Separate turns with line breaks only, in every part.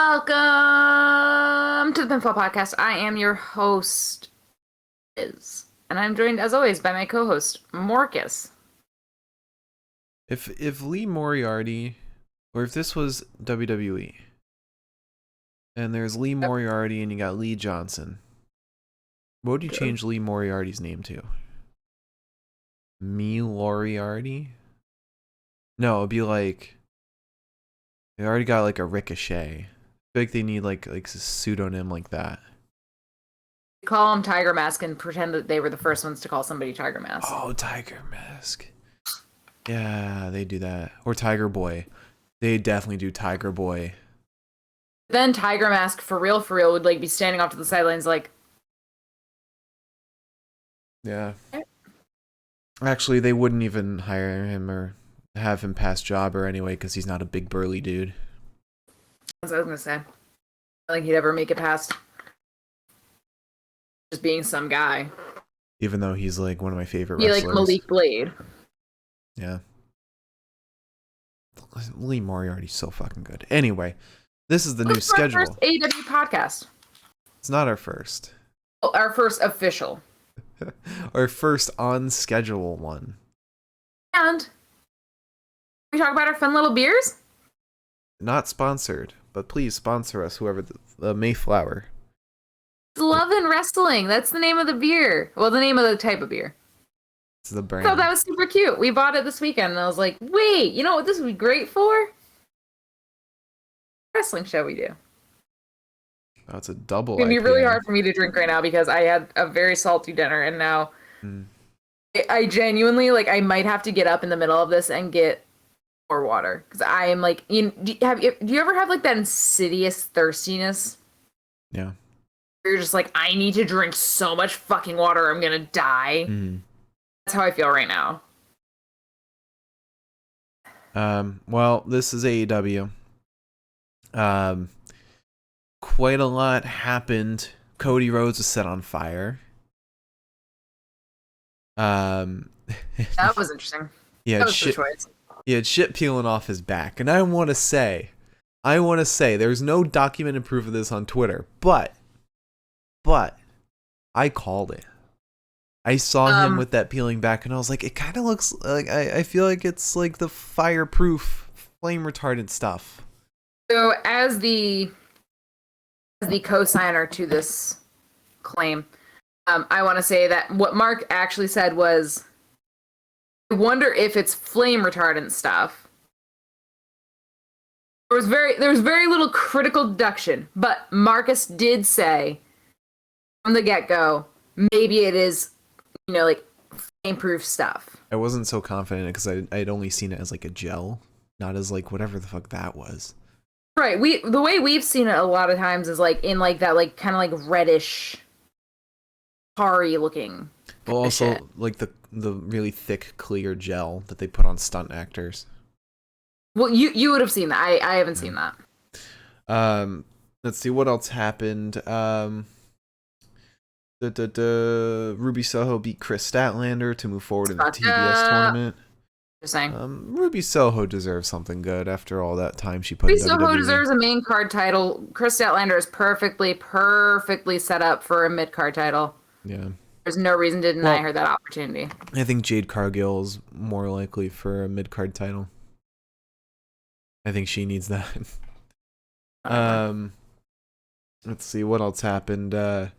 Welcome to the Pinfall Podcast. I am your host, and I'm joined as always by my co-host, Marcus.
If Lee Moriarty, or if this was WWE, and there's Lee Moriarty and you got Lee Johnson, what would you change Lee Moriarty's name to? Me Moriarty? No, it'd be like they already got like a Ricochet. I feel like they need like a pseudonym like that.
Call him Tiger Mask and pretend that they were the first ones to call somebody Tiger Mask.
Oh, Tiger Mask. Yeah, they do that. Or Tiger Boy. They definitely do Tiger Boy.
Then Tiger Mask, for real, would like be standing off to the sidelines like...
Yeah. Actually, they wouldn't even hire him or have him pass jobber anyway because he's not a big burly dude.
That's what I was gonna say. I don't think he'd ever make it past just being some guy.
Even though he's like one of my favorite wrestlers.
Like Malik Blade.
Yeah. Lee Moriarty's so fucking good. Anyway, this is the new schedule.
Our first AEW podcast.
It's not our first.
Oh, our first official.
Our first on schedule one.
And we talk about our fun little beers?
Not sponsored, but please sponsor us, whoever the Mayflower.
Love and Wrestling. That's the name of the beer. Well, the name of the type of beer.
It's the brand.
So that was super cute. We bought it this weekend, and I was like, wait, you know what this would be great for? Wrestling show we do.
Oh, it's a double.
It's going to be
IPA.
really hard for me to drink right now because I had a very salty dinner, and now I genuinely, like, I might have to get up in the middle of this and get more water. Because I am like, do you ever have, like, that insidious thirstiness?
Yeah.
You're just like, I need to drink so much fucking water, I'm going to die. That's how I feel right now.
Well, this is AEW. Quite a lot happened. Cody Rhodes was set on fire.
That was interesting.
He had shit peeling off his back. And I want to say, there's no documented proof of this on Twitter, but I called it. I saw him with that peeling back, and I was like, it kind of looks like, I feel like it's like the fireproof, flame retardant stuff.
So as the co-signer to this claim, I want to say that what Mark actually said was, I wonder if it's flame retardant stuff. There was very little critical deduction, but Marcus did say from the get-go, maybe it is, like flame-proof stuff.
I wasn't so confident because I'd only seen it as like a gel, not as like whatever the fuck that was.
Right. The way we've seen it a lot of times is like in like that like kind of like reddish, tarry looking.
Well, also
shit.
Like the really thick clear gel that they put on stunt actors.
Well, you would have seen that. I haven't seen that.
Let's see what else happened. Ruby Soho beat Chris Statlander to move forward in the TBS tournament.
Just saying.
Ruby Soho deserves something good after all that time she put
Ruby
in
Soho
WWE.
deserves a main card title. Chris Statlander is perfectly set up for a mid card title.
Yeah.
There's no reason to deny her that opportunity.
I think Jade Cargill is more likely for a mid card title. I think she needs that. Let's see what else happened.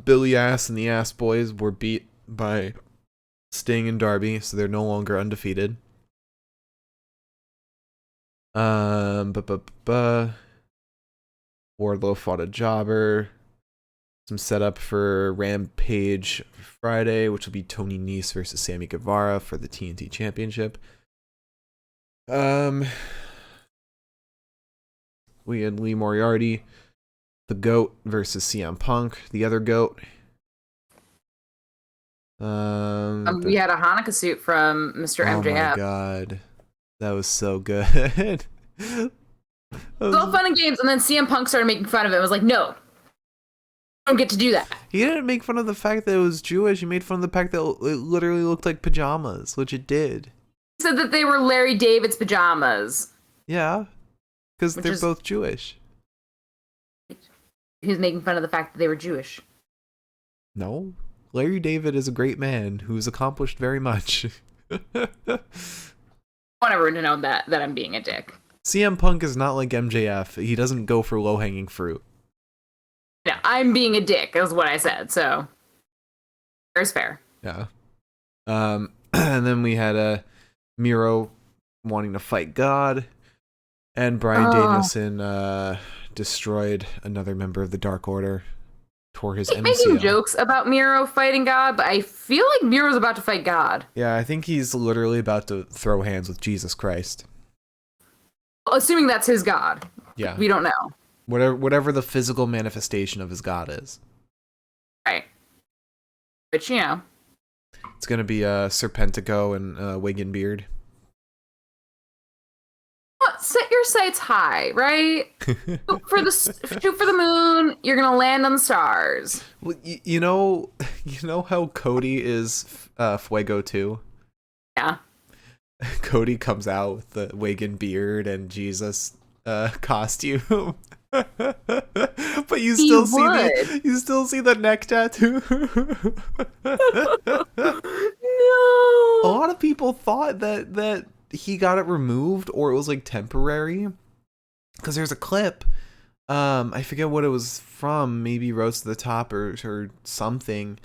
Billy Ass and the Ass Boys were beat by Sting and Darby, so they're no longer undefeated. Wardlow fought a jobber. Some setup for Rampage Friday, which will be Tony Nese versus Sammy Guevara for the TNT Championship. We had Lee Moriarty, the GOAT versus CM Punk, the other GOAT.
We had a Hanukkah suit from Mr. MJF.
Oh my god, that was so good.
It was all fun and games, and then CM Punk started making fun of it. I was like, no, you don't get to do that.
He didn't make fun of the fact that it was Jewish. He made fun of the fact that it literally looked like pajamas, which it did.
He said that they were Larry David's pajamas.
Yeah, because they're both Jewish.
He was making fun of the fact that they were Jewish.
No, Larry David is a great man who's accomplished very much.
I want everyone to know that I'm being a dick.
CM Punk is not like MJF. He doesn't go for low-hanging fruit.
Yeah, I'm being a dick, is what I said, so fair's fair.
Yeah. And then we had Miro wanting to fight God, and Bryan Danielson destroyed another member of the Dark Order, tore his MCL.
Making jokes about Miro fighting God, but I feel like Miro's about to fight God.
Yeah, I think he's literally about to throw hands with Jesus Christ.
Assuming that's his God.
Yeah.
We don't know.
Whatever the physical manifestation of his God is.
Right. But, you know.
It's going to be Serpentico and wig and beard.
Set your sights high, right? shoot for the moon. You're gonna land on the stars.
Well, you know how Cody is Fuego too.
Yeah.
Cody comes out with the wig and beard and Jesus costume, but you still see the neck tattoo.
No.
A lot of people thought that he got it removed or it was like temporary, because there's a clip, I forget what it was from, maybe Rhodes to the Top or something,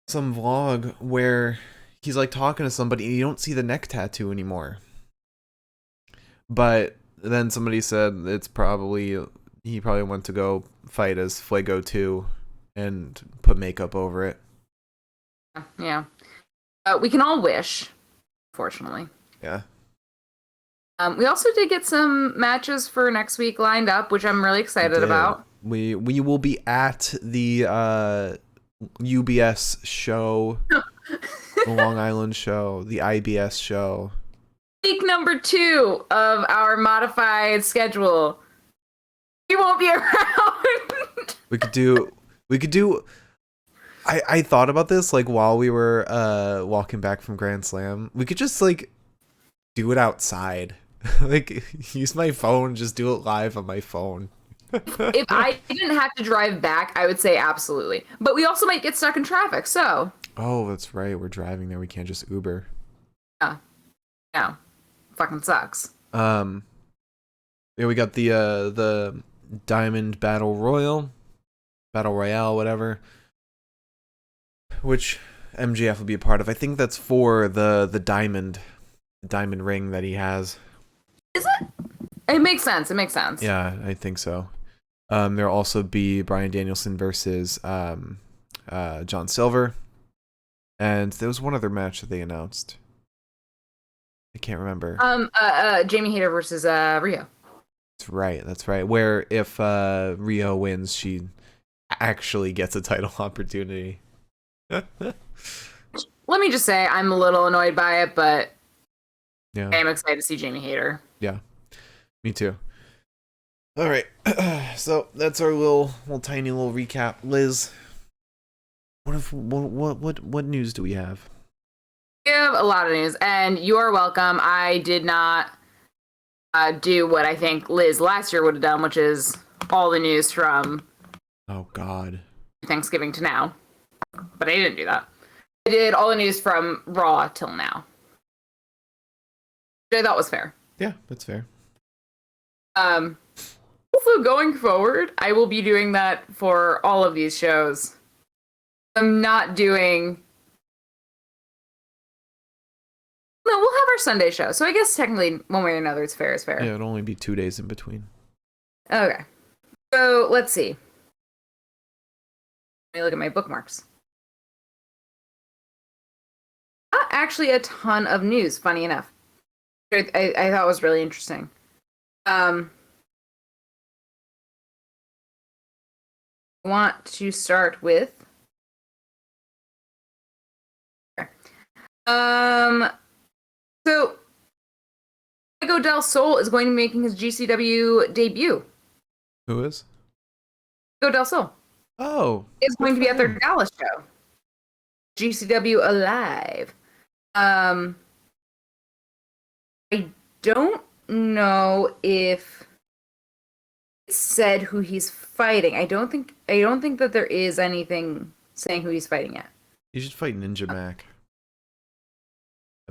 some vlog where he's like talking to somebody and you don't see the neck tattoo anymore. But then somebody said he probably went to go fight as Fuego 2 and put makeup over it.
Yeah. We can all wish, fortunately.
Yeah.
We also did get some matches for next week lined up, which I'm really excited about.
We will be at the UBS show, the Long Island show, the IBS show.
Week number 2 of our modified schedule. You won't be around.
We could do. I thought about this like while we were walking back from Grand Slam. We could just like do it outside. Like use my phone, just do it live on my phone.
If I didn't have to drive back, I would say absolutely. But we also might get stuck in traffic, so.
Oh, that's right. We're driving there. We can't just Uber.
Yeah. No. Fucking sucks.
Yeah, we got the Diamond Battle Royale, whatever, which MJF will be a part of. I think that's for the diamond ring that he has.
Is it? It makes sense.
Yeah, I think so. There'll also be Bryan Danielson versus John Silver, and there was one other match that they announced. I can't remember.
Jamie Hayter versus Rio.
That's right. Where if Rio wins, she actually gets a title opportunity.
Let me just say, I'm a little annoyed by it, but
yeah,
I am excited to see Jamie Hayter.
Yeah, me too. All right, so that's our little tiny little recap. Liz, what news do we have?
We have a lot of news, and you are welcome. I did not do what I think Liz last year would have done, which is all the news from Thanksgiving to now. But I didn't do that. I did all the news from Raw till now, which I thought was fair.
Yeah, that's fair.
Also, going forward, I will be doing that for all of these shows. I'm not doing. No, we'll have our Sunday show. So I guess technically, one way or another, it's fair. It's fair.
Yeah, it'll only be 2 days in between.
Okay. So let's see. Let me look at my bookmarks. Not actually a ton of news, funny enough. I thought was really interesting. I want to start with. So Diego Del Sol is going to be making his GCW debut.
Who is?
Diego Del Sol.
Oh.
Is going to be at their Dallas show. GCW Alive. I don't know if said who he's fighting. I don't think that there is anything saying who he's fighting yet.
He should fight Ninja Mac.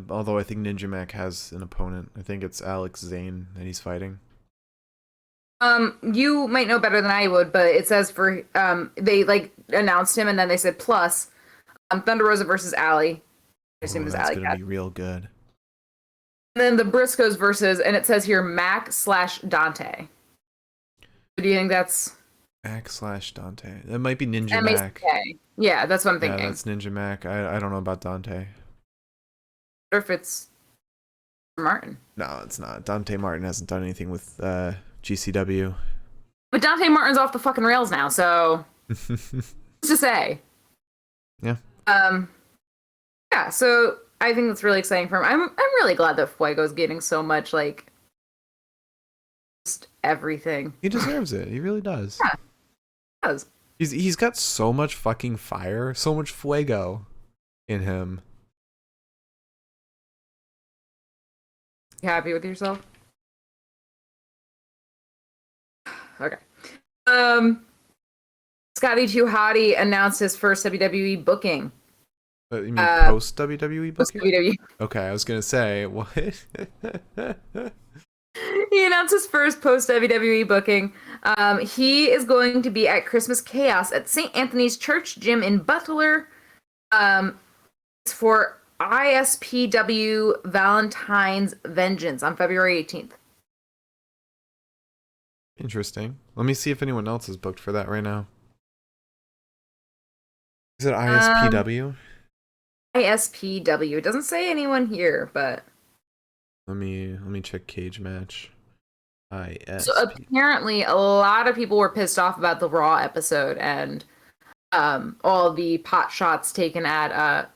Although I think Ninja Mac has an opponent. I think it's Alex Zane that he's fighting.
You might know better than I would, but it says for they like announced him and then they said plus Thunder Rosa versus Allie. I assume it's
That's
Allie.
gonna be real good.
And then the Briscoes versus, and it says here Mac/Dante. Do you think that's
Mac/Dante? That might be Ninja
M-A-C-K?
Mac.
Yeah, that's what I'm thinking.
Yeah, that's Ninja Mac. I don't know about Dante.
Or if it's Martin.
No, it's not. Dante Martin hasn't done anything with GCW.
But Dante Martin's off the fucking rails now, so what's to say?
Yeah.
Yeah, so I think that's really exciting for him. I'm really glad that Fuego's getting so much like just everything.
He deserves it. He really does.
Yeah, he does.
He's got so much fucking fire, so much fuego in him.
You happy with yourself? Okay. Scotty 2 Hottie announced his first WWE booking.
You mean post WWE booking?
Post-WWE.
Okay, I was gonna say what?
He announced his first post WWE booking. He is going to be at Christmas Chaos at St. Anthony's Church Gym in Butler. It's for ISPW Valentine's Vengeance on February 18th.
Interesting. Let me see if anyone else is booked for that right now. Is it ISPW?
ISPW. It doesn't say anyone here, but
Let me check Cage Match. ISP.
so apparently a lot of people were pissed off about the Raw episode and all the pot shots taken at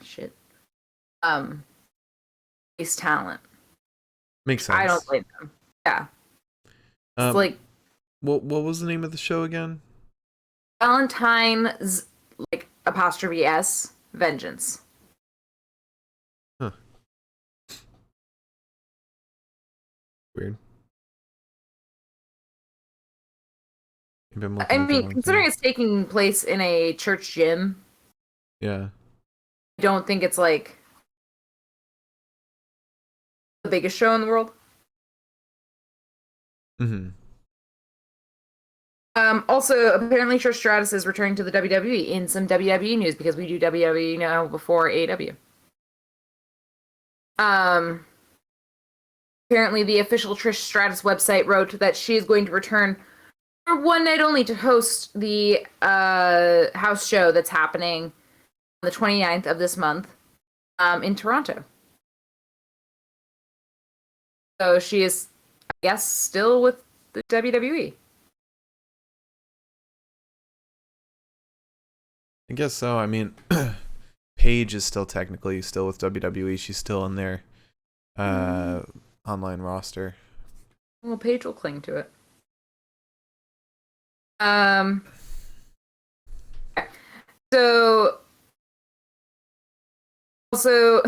Ace Talent.
Makes sense.
I don't blame them. Yeah. It's like
what was the name of the show again?
Valentine's like apostrophe S Vengeance.
Huh. Weird.
I mean, considering it's taking place in a church gym,
yeah,
I don't think it's like the biggest show in the world.
Mm-hmm.
Also, apparently Trish Stratus is returning to the WWE in some WWE news because we do WWE now before AEW. Apparently the official Trish Stratus website wrote that she is going to return for one night only to host the house show that's happening on the 29th of this month in Toronto. So she is, I guess, still with the WWE.
I guess so. I mean, Paige is still technically still with WWE. She's still in their online roster.
Well, Paige will cling to it. So also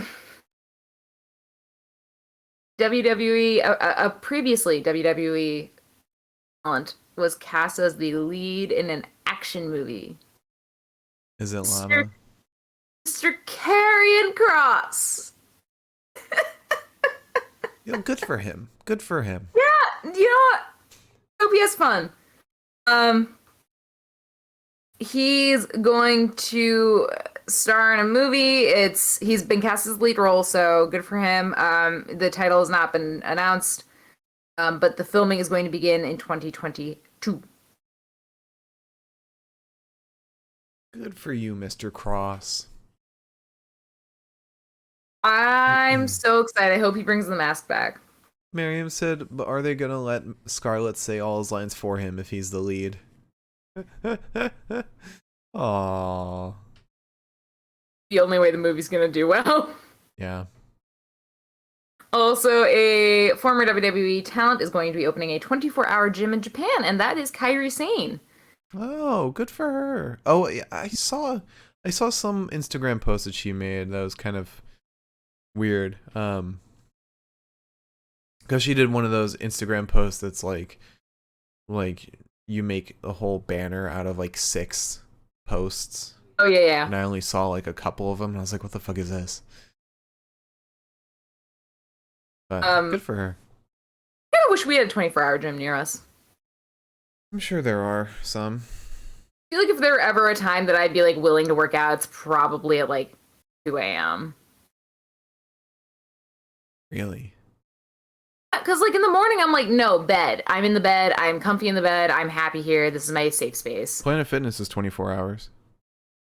WWE, a previously WWE talent was cast as the lead in an action movie.
Is it Lana?
Mr. Karrion Kross.
Good for him. Good for him.
Yeah, you know what? Hope he has fun. He's going to star in a movie. He's been cast as lead role, so good for him. The title has not been announced, but the filming is going to begin in 2022.
Good for you, Mr. Cross.
I'm so excited. I hope he brings the mask back.
Miriam said, but are they gonna let Scarlett say all his lines for him if he's the lead? Aww.
The only way the movie's gonna do well.
Yeah.
Also, a former WWE talent is going to be opening a 24-hour gym in Japan, and that is Kairi Sane.
Oh, good for her. Oh, yeah, I saw some Instagram post that she made that was kind of weird. Because she did one of those Instagram posts that's like you make a whole banner out of like 6 posts.
Oh yeah.
And I only saw like a couple of them, and I was like, what the fuck is this? But good for her.
I kind of wish we had a 24-hour gym near us.
I'm sure there are some.
I feel like if there were ever a time that I'd be like willing to work out, it's probably at like 2 a.m.
Really?
Because like in the morning, I'm like, no, bed. I'm in the bed. I'm comfy in the bed. I'm happy here. This is my safe space.
Planet Fitness is 24 hours.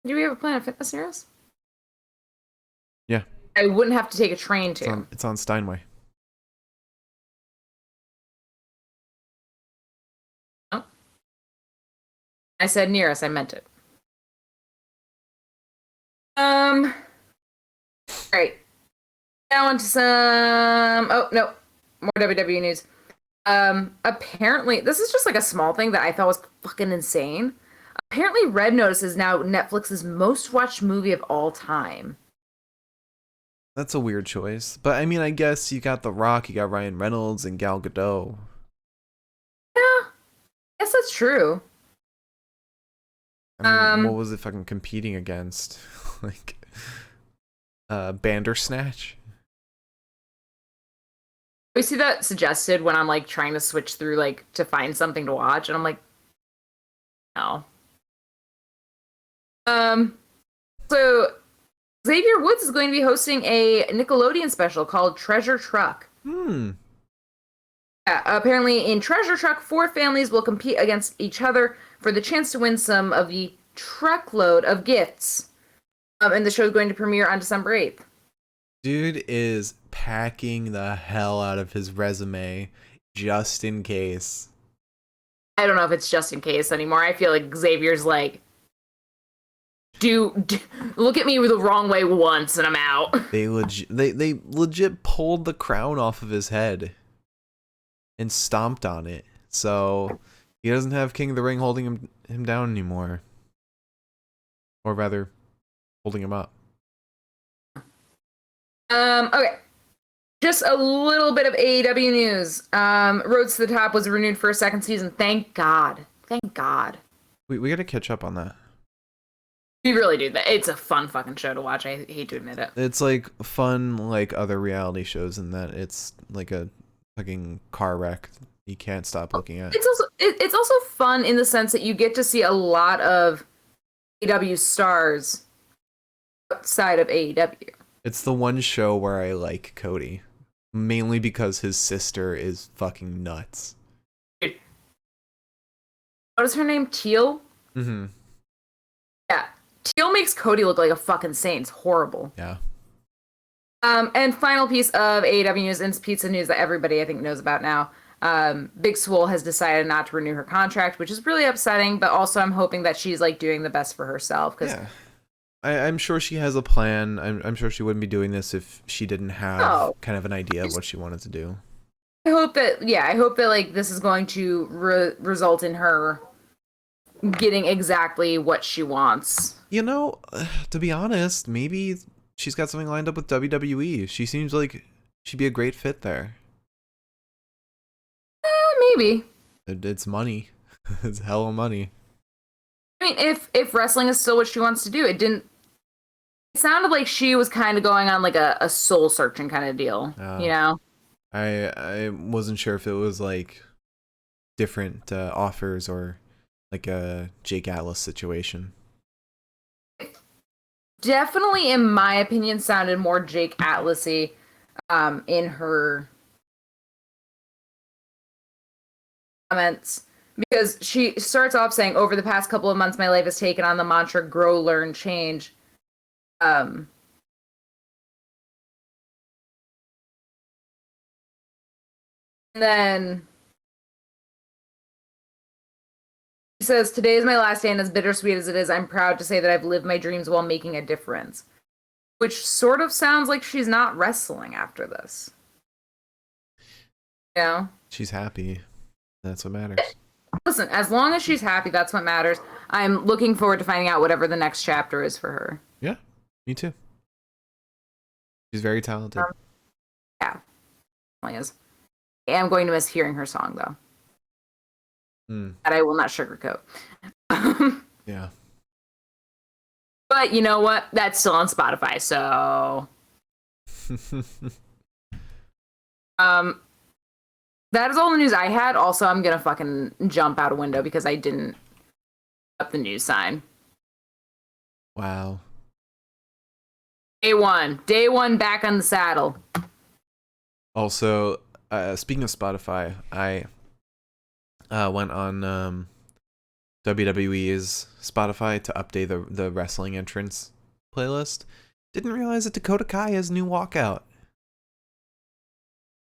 Do we have a Planet Fitness near us?
Yeah.
I wouldn't have to take a train to.
It's on Steinway.
Oh. I said near us. I meant it. All right. Now on to some. Oh no, more WWE news. Apparently, this is just like a small thing that I thought was fucking insane. Apparently, Red Notice is now Netflix's most watched movie of all time.
That's a weird choice. But I mean, I guess you got The Rock, you got Ryan Reynolds, and Gal Gadot.
Yeah, I guess that's true.
I mean, what was it fucking competing against? Like, Bandersnatch?
We see that suggested when I'm like trying to switch through like to find something to watch, and I'm like, no. So Xavier Woods is going to be hosting a Nickelodeon special called Treasure Truck. Yeah, apparently in Treasure Truck, 4 families will compete against each other for the chance to win some of the truckload of gifts. And the show is going to premiere on December 8th.
Dude is packing the hell out of his resume just in case.
I don't know if it's just in case anymore. I feel like Xavier's like, do look at me the wrong way once and I'm out.
They legit pulled the crown off of his head and stomped on it. So he doesn't have King of the Ring holding him down anymore. Or rather, holding him up.
Okay. Just a little bit of AEW news. Rhodes to the Top was renewed for a 2nd season. Thank God. Thank God.
We gotta catch up on that.
We really do that. It's a fun fucking show to watch. I hate to admit it.
It's like fun like other reality shows in that it's like a fucking car wreck you can't stop looking at.
It's also fun in the sense that you get to see a lot of AEW stars outside of AEW.
It's the one show where I like Cody. Mainly because his sister is fucking nuts.
What is her name? Teal?
Mm-hmm.
Yeah. Teal makes Cody look like a fucking saint. It's horrible.
Yeah.
And final piece of AEW news and pizza news that everybody I think knows about now. Big Swole has decided not to renew her contract, which is really upsetting, but also I'm hoping that she's like doing the best for herself.
Yeah. I'm sure she has a plan. I'm sure she wouldn't be doing this if she didn't have kind of an idea of what she wanted to do.
I hope that like this is going to result in her getting exactly what she wants.
You know, to be honest, maybe she's got something lined up with WWE. She seems like she'd be a great fit there.
Maybe.
It's money. It's hella money.
I mean, if wrestling is still what she wants to do, it sounded like she was kind of going on like a soul searching kind of deal, you know?
I wasn't sure if it was like different offers or like a Jake Atlas situation.
Definitely, in my opinion, sounded more Jake Atlas-y in her comments. Because she starts off saying, over the past couple of months, my life has taken on the mantra, grow, learn, change. And then she says, today is my last day, and as bittersweet as it is, I'm proud to say that I've lived my dreams while making a difference. Which sort of sounds like she's not wrestling after this. You know?
She's happy. That's what matters.
Listen, as long as she's happy, that's what matters. I'm looking forward to finding out whatever the next chapter is for her.
Yeah, me too. She's very talented.
Yeah, she is. I am going to miss hearing her song, though. that I will not sugarcoat.
Yeah.
But you know what? That's still on Spotify, so that is all the news I had. Also, I'm gonna fucking jump out a window because I didn't up the news sign.
Wow.
Day one back on the saddle.
Also, speaking of Spotify, I went on WWE's Spotify to update the wrestling entrance playlist. Didn't realize that Dakota Kai has a new walkout.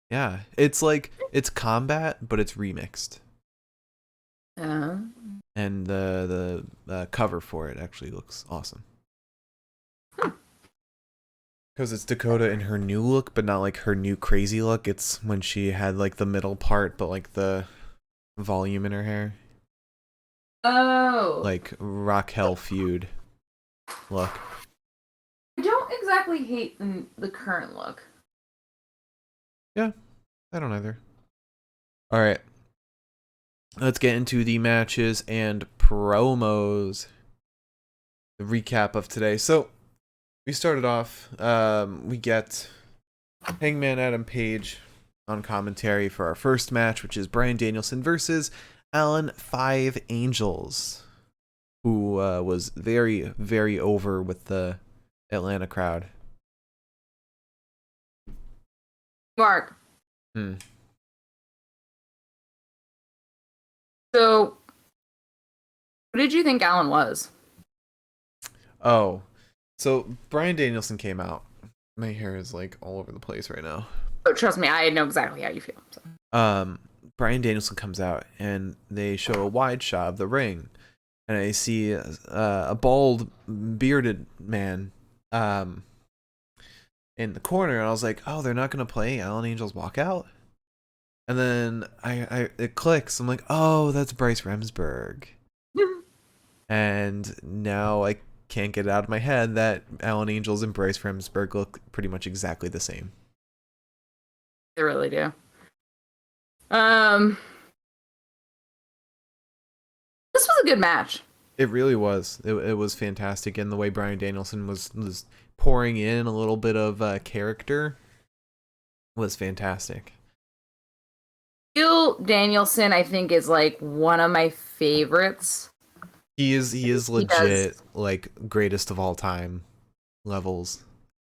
Yeah, it's like it's combat, but it's remixed. And the cover for it actually looks awesome. Because it's Dakota in her new look, but not like her new crazy look. It's when she had like the middle part, but like the volume in her hair.
Oh.
Like Raquel feud look.
I don't exactly hate the current look.
Yeah, I don't either. All right. Let's get into the matches and promos. The recap of today. So, we started off, we get Hangman Adam Page on commentary for our first match, which is Bryan Danielson versus Alan Five Angels, who was very, very over with the Atlanta crowd.
Mark. So, what did you think Alan was?
Oh, so Bryan Danielson came out. My hair is like all over the place right now.
Oh, trust me, I know exactly how you feel. So.
Bryan Danielson comes out and they show a wide shot of the ring, and I see a bald, bearded man in the corner, and I was like, oh, they're not gonna play Alan Angel's Walkout? And then it clicks. I'm like, oh, that's Bryce Remsburg. And now I can't get it out of my head that Alan Angels and Bryce Remsburg look pretty much exactly the same.
They really do. This was a good match.
It really was. It was fantastic, and the way Bryan Danielson was pouring in a little bit of character was fantastic.
Bill Danielson, I think, is like one of my favorites.
He is legit like greatest of all time levels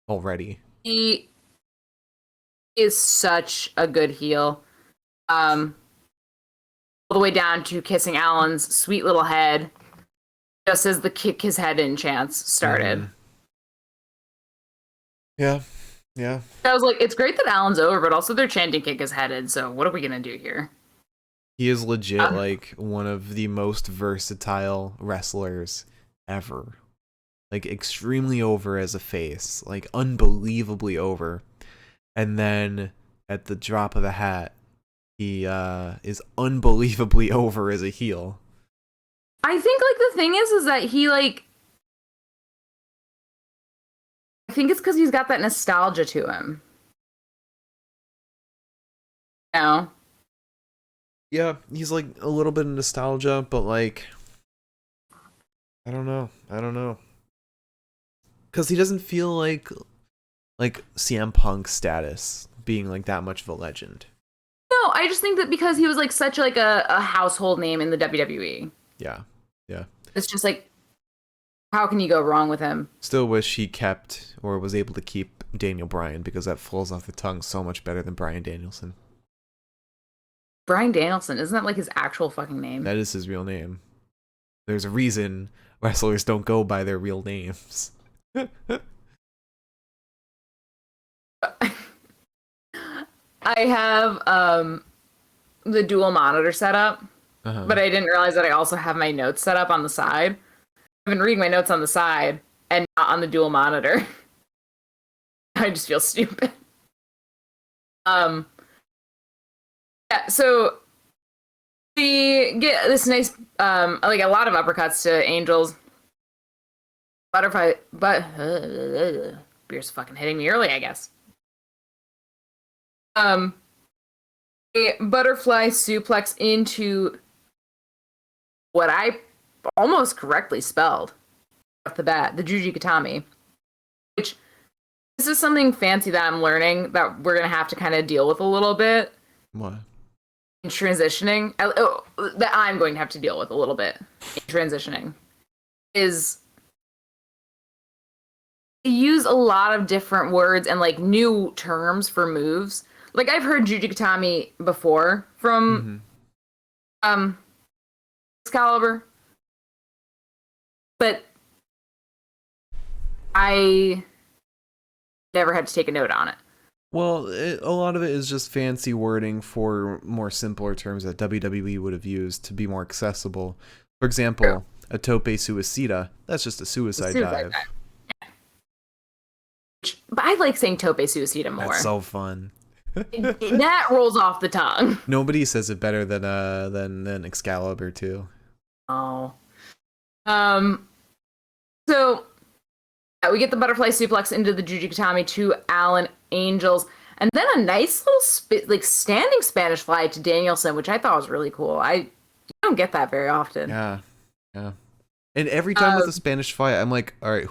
already.
He is such a good heel. All the way down to kissing Alan's sweet little head just as the kick his head in chance started.
Yeah. Yeah.
I was like, it's great that Alan's over, but also they're chanting kick his head in, so what are we gonna do here?
He is legit like one of the most versatile wrestlers ever. Like extremely over as a face, like unbelievably over. And then at the drop of a hat, he is unbelievably over as a heel.
I think like the thing is that he like I think it's because he's got that nostalgia to him. You know?
Yeah, he's like a little bit of nostalgia, but like I don't know. Cause he doesn't feel like CM Punk status being like that much of a legend.
No, I just think that because he was like such like a household name in the WWE.
Yeah. Yeah.
It's just like, how can you go wrong with him?
Still wish he kept or was able to keep Daniel Bryan, because that flows off the tongue so much better than Bryan Danielson.
Bryan Danielson, isn't that like his actual fucking name?
That is his real name. There's a reason wrestlers don't go by their real names.
I have the dual monitor set up, but I didn't realize that I also have my notes set up on the side. I've been reading my notes on the side and not on the dual monitor. I just feel stupid. Yeah, so we get this nice like a lot of uppercuts to Angels. Butterfly, but beer's fucking hitting me early, I guess. A butterfly suplex into what I almost correctly spelled off the bat, the Jujikatami, which this is something fancy that I'm learning that we're going to have to kind of deal with a little bit.
What?
In transitioning, that I'm going to have to deal with a little bit in transitioning, is use a lot of different words and like new terms for moves. Like I've heard Jujikatami before from Excalibur, but I never had to take a note on it.
Well, a lot of it is just fancy wording for more simpler terms that WWE would have used to be more accessible. For example, a tope suicida, that's just a suicide dive.
But I like saying tope suicida more.
That's so fun.
That rolls off the tongue.
Nobody says it better than Excalibur too.
Oh. So we get the butterfly suplex into the Jujikatami to Alan Angels, and then a nice little standing Spanish fly to Danielson, which I thought was really cool. You don't get that very often.
Yeah. And every time with the Spanish fly, I'm like, all right,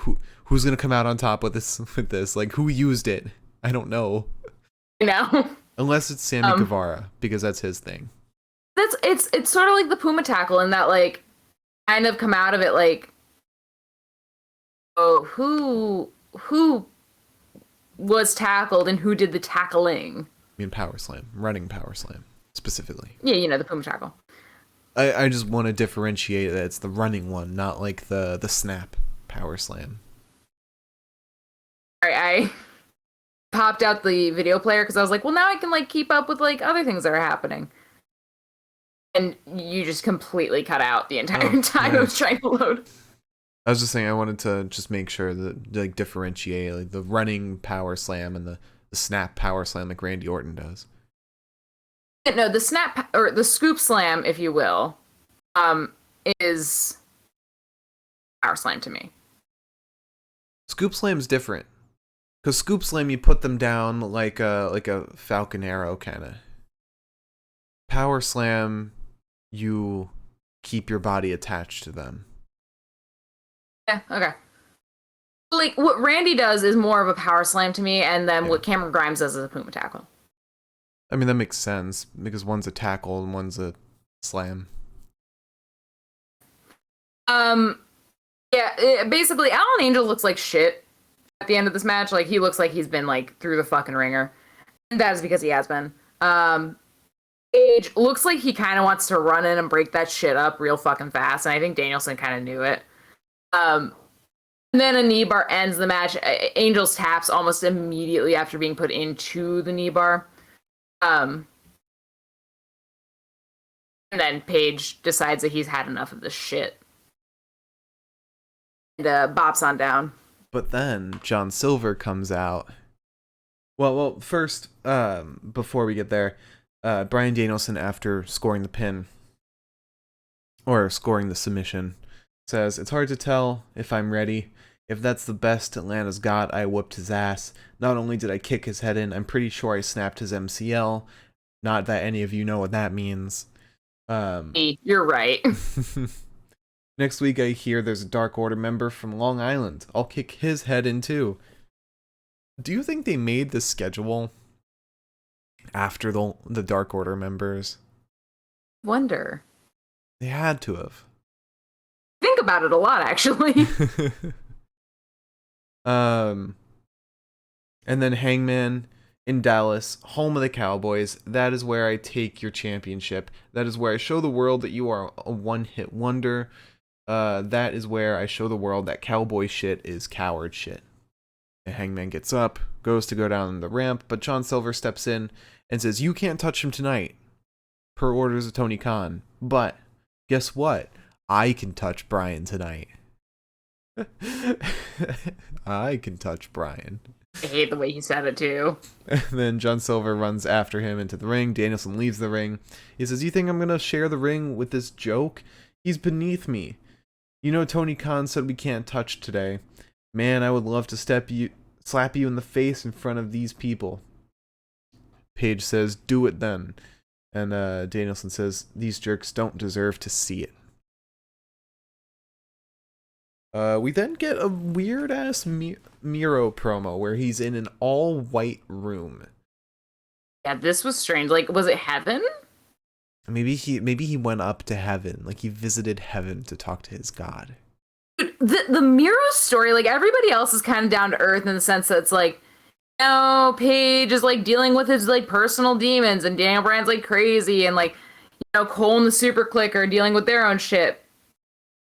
who's gonna come out on top with this? Like, who used it? I don't know.
You know,
unless it's Sammy Guevara, because that's his thing.
It's sort of like the Puma tackle in that like kind of come out of it like, oh, who was tackled and who did the tackling?
I mean, power slam, running power slam specifically.
Yeah, the Puma tackle.
I just want to differentiate that it's the running one, not like the snap power slam.
All right, I popped out the video player because I was like, well, now I can like keep up with like other things that are happening. And you just completely cut out the entire time I was trying to load.
I was just saying I wanted to just make sure that like differentiate like the running power slam and the snap power slam like Randy Orton does.
No, the snap or the scoop slam, if you will, is power slam to me.
Scoop slam's different. Cause scoop slam you put them down like a Falcon Arrow kinda. Power slam you keep your body attached to them.
Yeah, okay. Like what Randy does is more of a power slam to me, and then what Cameron Grimes does is a Puma tackle.
I mean that makes sense because one's a tackle and one's a slam.
Basically Alan Angel looks like shit at the end of this match. Like he looks like he's been like through the fucking ringer. And that is because he has been. Age looks like he kind of wants to run in and break that shit up real fucking fast, and I think Danielson kind of knew it. And then a knee bar ends the match. Angels taps almost immediately after being put into the knee bar. And then Paige decides that he's had enough of this shit. And bops on down.
But then John Silver comes out. Well, first, before we get there, Bryan Danielson, after scoring the pin, or scoring the submission, says, "It's hard to tell if I'm ready. If that's the best Atlanta's got, I whooped his ass. Not only did I kick his head in, I'm pretty sure I snapped his MCL. Not that any of you know what that means."
You're right.
Next week I hear there's a Dark Order member from Long Island. I'll kick his head in too. Do you think they made the schedule after the Dark Order members?
Wonder.
They had to have.
Think about it a lot, actually.
And then Hangman in Dallas, home of the Cowboys. That is where I take your championship. That is where I show the world that you are a one-hit wonder. That is where I show the world that cowboy shit is coward shit. And Hangman gets up, goes to go down the ramp, but John Silver steps in and says, "You can't touch him tonight, per orders of Tony Khan. But guess what? I can touch Bryan tonight." I can touch Bryan.
I hate the way he said it too.
And then John Silver runs after him into the ring. Danielson leaves the ring. He says, "You think I'm gonna share the ring with this joke? He's beneath me. You know Tony Khan said we can't touch today. Man, I would love to slap you in the face in front of these people." Paige says, "Do it then." And Danielson says, "These jerks don't deserve to see it." We then get a weird ass Miro promo where he's in an all white room.
Yeah, this was strange. Like, was it heaven?
Maybe he went up to heaven, like he visited heaven to talk to his god.
The Miro story, like everybody else is kind of down to earth in the sense that it's like, no, Paige is like dealing with his like personal demons, and Daniel Bryan's like crazy, and like, Cole and the Super Clique are dealing with their own shit.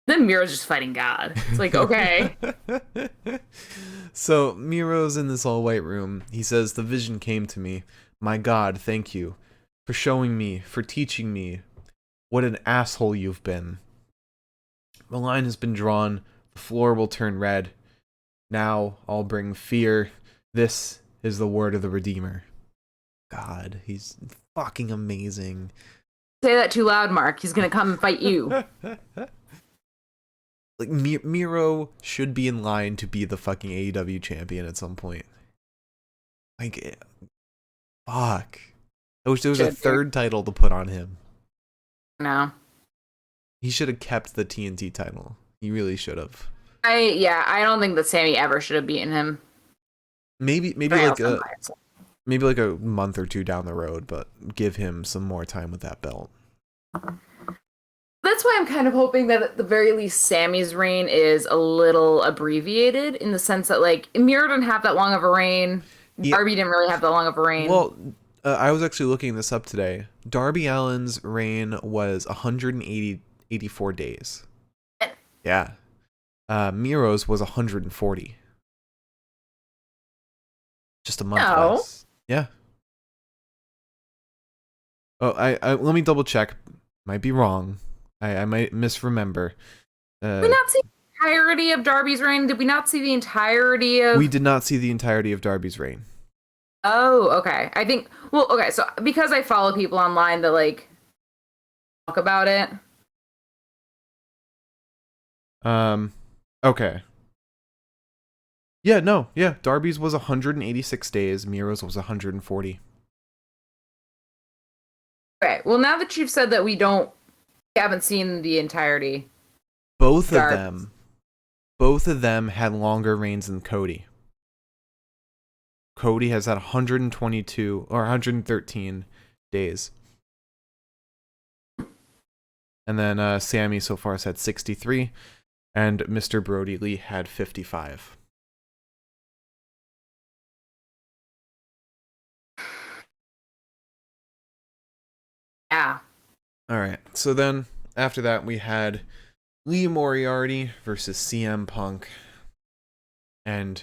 Then Miro's just fighting God. It's like, okay.
So Miro's in this all white room. He says, "The vision came to me. My God, thank you for showing me, for teaching me. What an asshole you've been. The line has been drawn. The floor will turn red. Now I'll bring fear. This is the word of the Redeemer." God, he's fucking amazing.
Say that too loud, Mark. He's gonna come and fight you.
Like, Miro should be in line to be the fucking AEW champion at some point. Like, fuck. I wish there was a third title to put on him.
No.
He should have kept the TNT title. He really should have.
I don't think that Sammy ever should have beaten him.
Maybe like a month or two down the road, but give him some more time with that belt.
That's why I'm kind of hoping that at the very least Sammy's reign is a little abbreviated in the sense that like Miro didn't have that long of a reign.
Yeah.
Darby didn't really have that long of a reign.
Well, I was actually looking this up today. Darby Allin's reign was 184 days. Yeah. Miro's was 140. Just a month less. Yeah. Oh, I let me double check. Might be wrong. I might misremember.
Did we not see the entirety of Darby's reign? Did we not see the entirety of...
We did not see the entirety of Darby's reign.
Oh, okay. I think... Well, okay, so because I follow people online that, like, talk about it.
Okay. Yeah, no. Yeah, Darby's was 186 days. Miro's was 140.
Okay, well, now that you've said that we haven't seen the entirety.
Both of them had longer reigns than Cody. Cody has had 122 or 113 days. And then Sammy so far has had 63, and Mr. Brody Lee had 55.
Yeah.
All right. So then after that we had Lee Moriarty versus CM Punk. And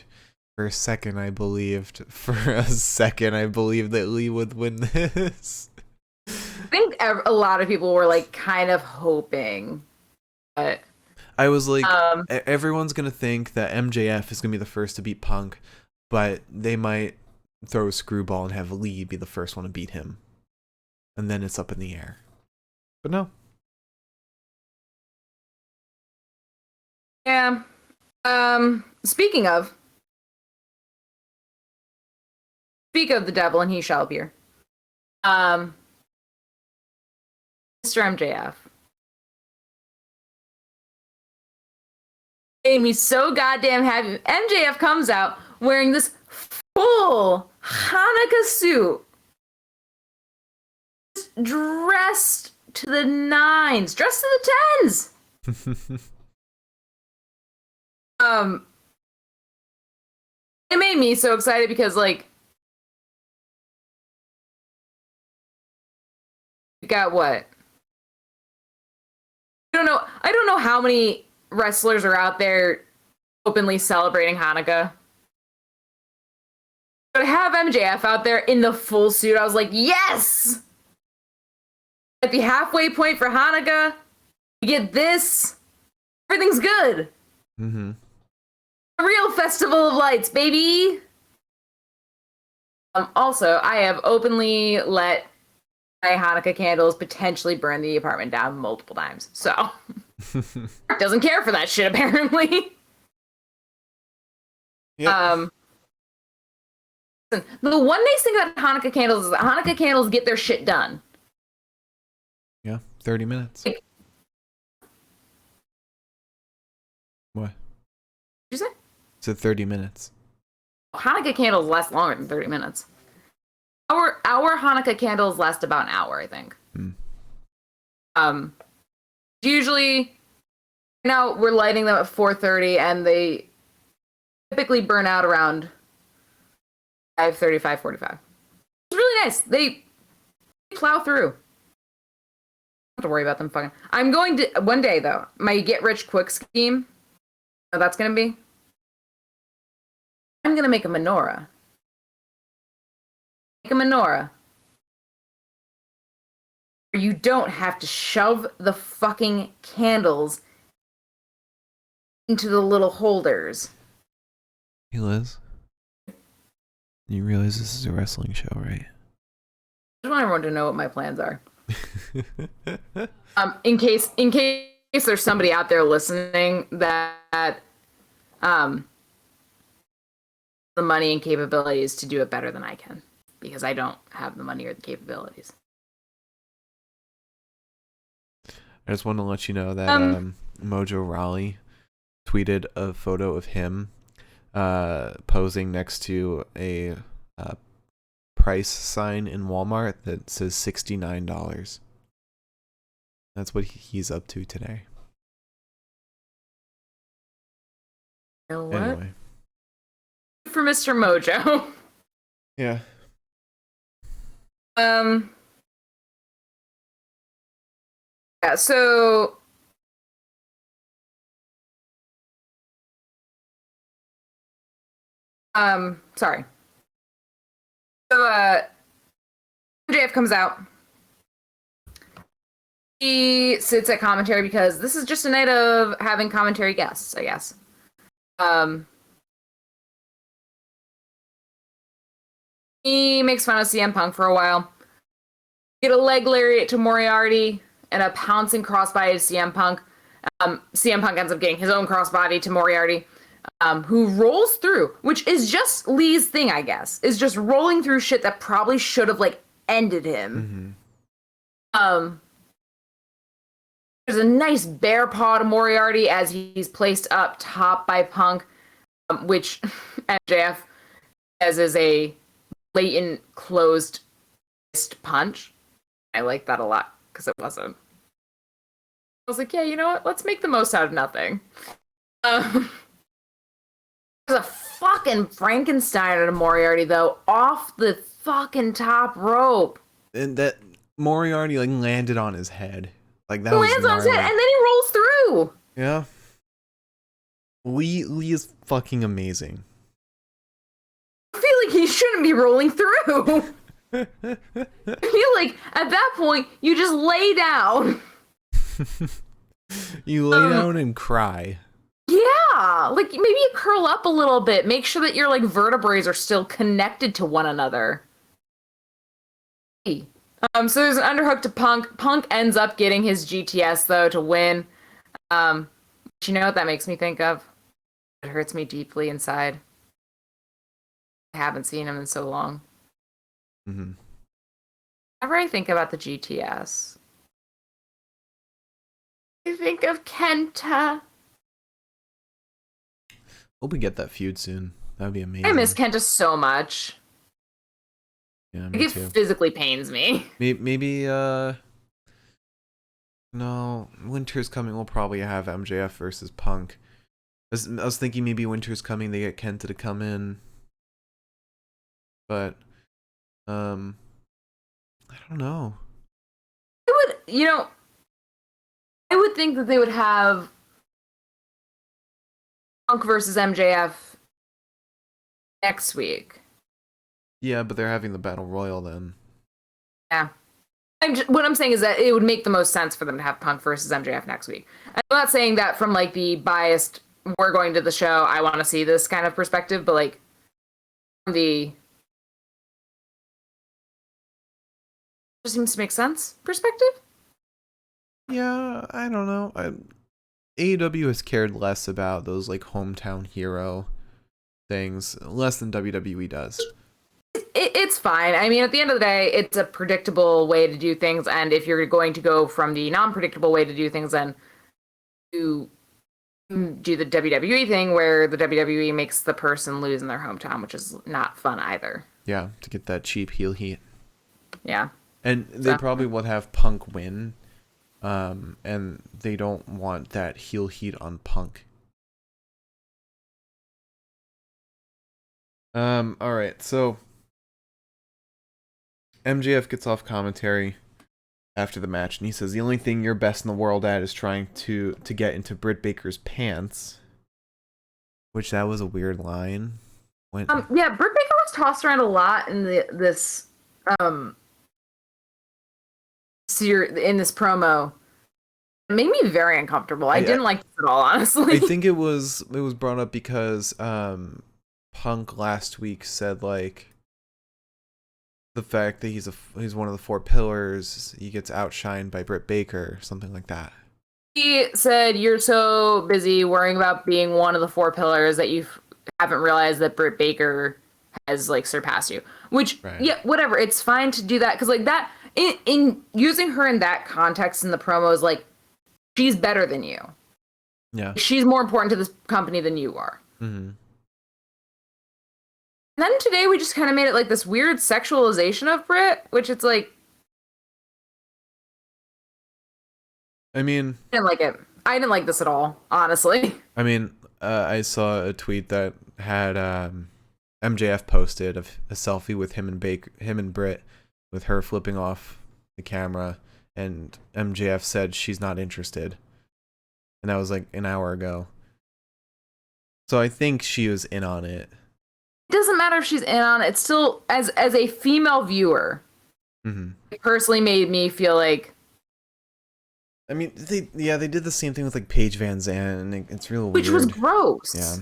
for a second I believed that Lee would win this.
I think a lot of people were like kind of hoping, but
I was like, everyone's gonna think that MJF is gonna be the first to beat Punk, but they might throw a screwball and have Lee be the first one to beat him, and then it's up in the air. But no.
Yeah. Speak of the devil and he shall appear. Mr. MJF. Made me so goddamn happy. MJF comes out wearing this full Hanukkah suit. Dressed to the nines. Dressed to the tens. It made me so excited because, like, we got what? I don't know how many wrestlers are out there openly celebrating Hanukkah. But to have MJF out there in the full suit, I was like, yes! At the halfway point for Hanukkah, you get this. Everything's good.
Mm-hmm.
A real festival of lights, baby. Also, I have openly let my Hanukkah candles potentially burn the apartment down multiple times. So, doesn't care for that shit, apparently.
Yep.
Listen, the one nice thing about Hanukkah candles is that Hanukkah candles get their shit done.
Yeah, 30 minutes.
Like,
What?
you say?
So 30 minutes.
Hanukkah candles last longer than 30 minutes. Our Hanukkah candles last about an hour, I think. Usually now we're lighting them at 4:30 and they typically burn out around 5:30, 5:45. It's really nice. They plow through. Don't have to worry about them fucking. I'm going to one day though. My get rich quick scheme. That's gonna be. I'm gonna make a menorah. Make a menorah. You don't have to shove the fucking candles into the little holders.
Hey Liz, you realize this is a wrestling show, right?
I just want everyone to know what my plans are. In case there's somebody out there listening that the money and capabilities to do it better than I can, because I don't have the money or the capabilities.
I just want to let you know that Mojo Raleigh tweeted a photo of him posing next to a price sign in Walmart that says $69. That's what he's up to today.
You know what?
Anyway.
For Mr. Mojo.
Yeah.
Yeah, so sorry. So MJF comes out. He sits at commentary because this is just a night of having commentary guests, I guess. He makes fun of CM Punk for a while. Get a leg lariat to Moriarty and a pouncing crossbody to CM Punk. CM Punk ends up getting his own crossbody to Moriarty, who rolls through, which is just Lee's thing, I guess, is just rolling through shit that probably should have like ended him. There's a nice bear paw to Moriarty as he's placed up top by Punk, which MJF says is a blatant closed fist punch. I like that a lot because it wasn't. I was like, yeah, you know what? Let's make the most out of nothing. There's a fucking Frankenstein to Moriarty though, off the fucking top rope.
And that Moriarty like landed on his head. Like that was
lands on his head and then he rolls through.
Yeah. Lee is fucking amazing.
I feel like he shouldn't be rolling through. I feel like at that point you just lay down.
You lay down and cry.
Yeah, like maybe you curl up a little bit. Make sure that your like vertebrae are still connected to one another. So there's an underhook to Punk. Punk ends up getting his GTS though to win. But you know what that makes me think of? It hurts me deeply inside. I haven't seen him in so long.
Mm-hmm.
Whenever I think about the GTS, I think of Kenta.
Hope we get that feud soon. That'd be amazing.
I miss Kenta so much.
Yeah,
It physically pains me.
Maybe no, Winter's coming. We'll probably have MJF versus Punk. I was thinking maybe Winter's coming. They get Kenta to come in, but I don't know.
I would think that they would have Punk versus MJF next week.
Yeah, but they're having the Battle Royal then.
Yeah. What I'm saying is that it would make the most sense for them to have Punk versus MJF next week. I'm not saying that from like the biased, we're going to the show, I want to see this kind of perspective, but like from the just seems to make sense perspective.
Yeah, I don't know. AEW has cared less about those like hometown hero things, less than WWE does.
It's fine. I mean, at the end of the day, it's a predictable way to do things, and if you're going to go from the non-predictable way to do things, then to do the WWE thing where the WWE makes the person lose in their hometown, which is not fun either.
Yeah, to get that cheap heel heat.
Yeah.
And they probably will have Punk win. And they don't want that heel heat on Punk. Alright, so MJF gets off commentary after the match, and he says the only thing you're best in the world at is trying to get into Britt Baker's pants. Which, that was a weird line.
Yeah, Britt Baker was tossed around a lot in this promo. It made me very uncomfortable. I didn't like this at all, honestly.
I think it was brought up because Punk last week said, like, the fact that he's one of the 4 pillars, he gets outshined by Britt Baker, something like that.
He said, "You're so busy worrying about being one of the 4 pillars that you haven't realized that Britt Baker has like surpassed you." Which, right. Yeah, whatever. It's fine to do that because like that in using her in that context in the promos, like she's better than you.
Yeah,
she's more important to this company than you are.
Mm-hmm.
And then today we just kind of made it like this weird sexualization of Britt, which it's like,
I mean,
I didn't like it. I didn't like this at all, honestly.
I mean, I saw a tweet that had MJF posted a selfie with him and Britt, with her flipping off the camera, and MJF said she's not interested, and that was like an hour ago. So I think she was in on it.
It doesn't matter if she's in on it. It's still, as a female viewer, it personally made me feel like.
I mean, they did the same thing with like Paige Van Zandt, and it's real weird.
Which was gross.
Yeah.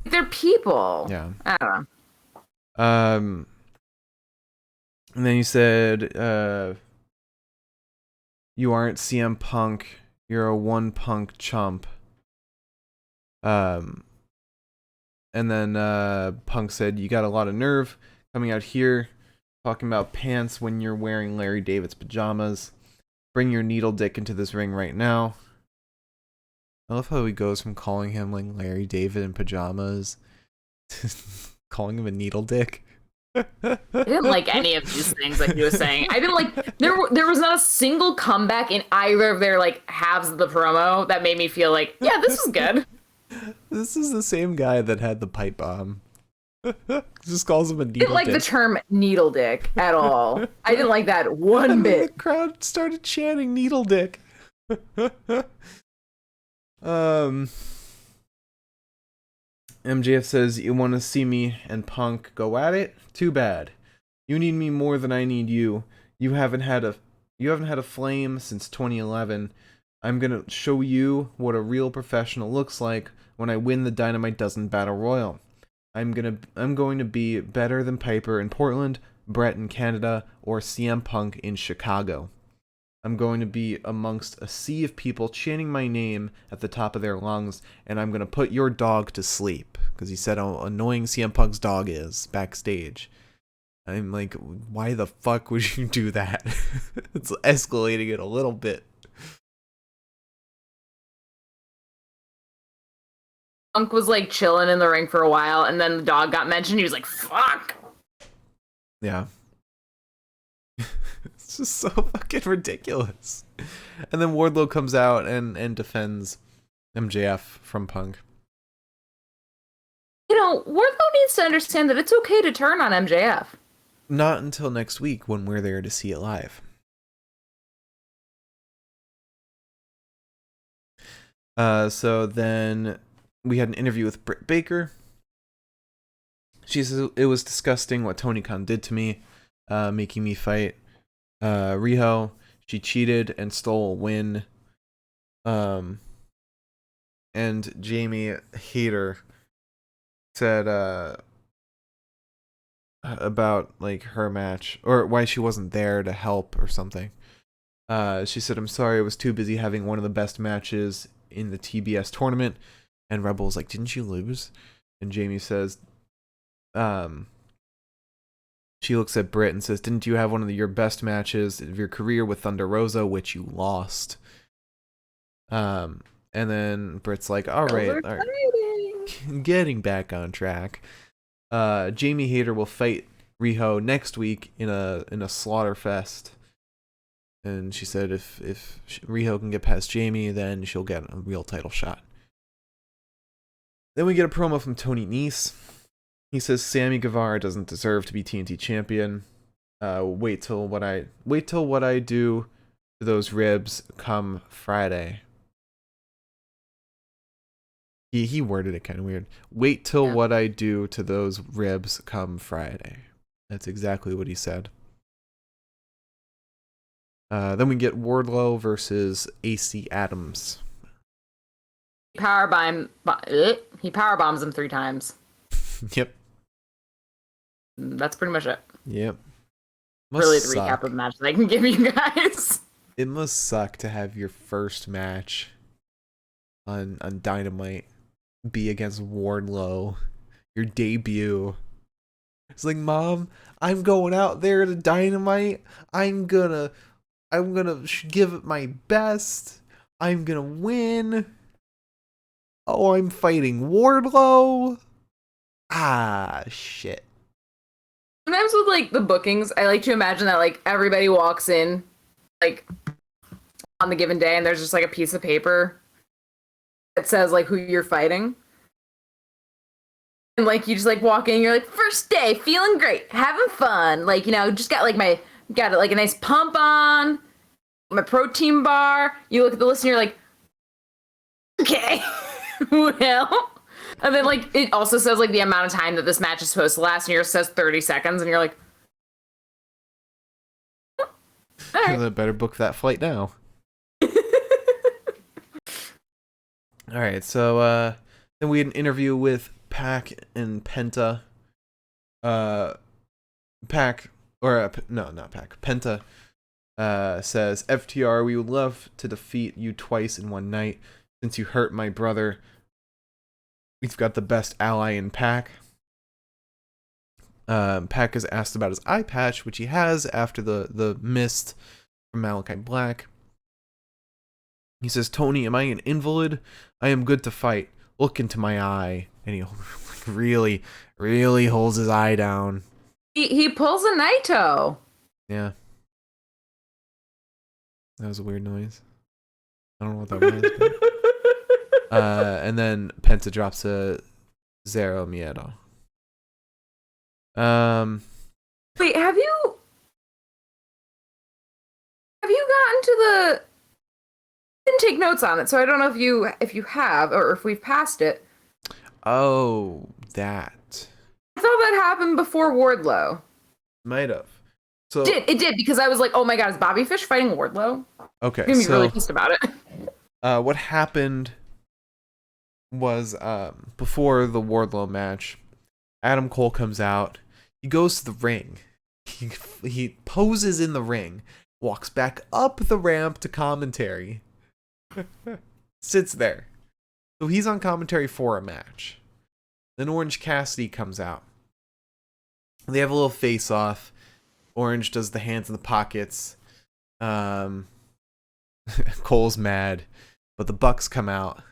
They're people.
Yeah.
I don't
know. And then you said, you aren't CM Punk. You're a one punk chump. And then Punk said, you got a lot of nerve coming out here talking about pants when you're wearing Larry David's pajamas. Bring your needle dick into this ring right now. I love how he goes from calling him like Larry David in pajamas to calling him a needle dick.
I didn't like any of these things that he was saying. I didn't like, there was not a single comeback in either of their like halves of the promo that made me feel like, yeah, this is good.
This is the same guy that had the pipe bomb. Just calls him a needle dick.
I didn't like the term needle dick at all. I didn't like that one bit.
The crowd started chanting needle dick. MJF says, you want to see me and Punk go at it? Too bad. You need me more than I need you. You haven't had a flame since 2011. I'm gonna show you what a real professional looks like when I win the Dynamite Dozen Battle Royal. I'm going to be better than Piper in Portland, Brett in Canada, or CM Punk in Chicago. I'm going to be amongst a sea of people chanting my name at the top of their lungs, and I'm going to put your dog to sleep. Because he said how annoying CM Punk's dog is backstage. I'm like, why the fuck would you do that? It's escalating it a little bit.
Punk was like chilling in the ring for a while, and then the dog got mentioned. He was like, fuck.
Yeah. It's just so fucking ridiculous. And then Wardlow comes out and defends MJF from Punk.
You know, Wardlow needs to understand that it's okay to turn on MJF.
Not until next week when we're there to see it live. So then we had an interview with Britt Baker. She says it was disgusting what Tony Khan did to me, making me fight Riho. She cheated and stole a win. And Jamie Hayter said about like her match, or why she wasn't there to help or something. She said, I'm sorry, I was too busy having one of the best matches in the TBS tournament. And Rebel's like, didn't you lose? And Jamie says, she looks at Britt and says, didn't you have one of your best matches of your career with Thunder Rosa, which you lost? And And then Britt's like, all right, getting back on track. Jamie Hayter will fight Riho next week in a slaughter fest. And she said if Riho can get past Jamie, then she'll get a real title shot. Then we get a promo from Tony Nese. He says Sammy Guevara doesn't deserve to be TNT champion. Wait till what I do to those ribs come Friday. He worded it kind of weird. Wait till what I do to those ribs come Friday. That's exactly what he said. Then we get Wardlow versus AC Adams.
He powerbombs him 3 times.
Yep.
That's pretty much it.
Yep.
Really the recap of the match that I can give you guys.
It must suck to have your first match on Dynamite be against Wardlow. Your debut. It's like, Mom, I'm going out there to Dynamite. I'm gonna give it my best. I'm gonna win. Oh, I'm fighting Wardlow. Ah, shit.
Sometimes with like the bookings, I like to imagine that like everybody walks in like on the given day and there's just like a piece of paper that says like who you're fighting. And like you just like walk in, you're like, first day, feeling great, having fun. Like, you know, just got like a nice pump on, my protein bar. You look at the list and you're like, okay, well. And then like it also says like the amount of time that this match is supposed to last, and yours says 30 seconds, and you're like, all right.
I better book that flight now. All right, so then we had an interview with Pac and Penta. Not Pac. Penta says, FTR, we would love to defeat you twice in one night. Since you hurt my brother, we've got the best ally in Pac. Pac is asked about his eye patch, which he has after the mist from Malachi Black. He says, Tony, am I an invalid? I am good to fight. Look into my eye. And he really, really holds his eye down.
He pulls a Naito.
Yeah. That was a weird noise. I don't know what that was. But... and then Penta drops a Zero Miedo.
Wait, have you gotten to the... I didn't take notes on it, so I don't know if you have, or if we've passed it.
Oh, that.
I thought that happened before Wardlow.
Might have. So
It did, because I was like, oh my god, is Bobby Fish fighting Wardlow?
Okay,
I'm gonna be really pissed about it.
What happened was before the Wardlow match, Adam Cole comes out. He goes to the ring. He poses in the ring, walks back up the ramp to commentary, sits there. So he's on commentary for a match. Then Orange Cassidy comes out. They have a little face-off. Orange does the hands in the pockets. Cole's mad, but the Bucks come out.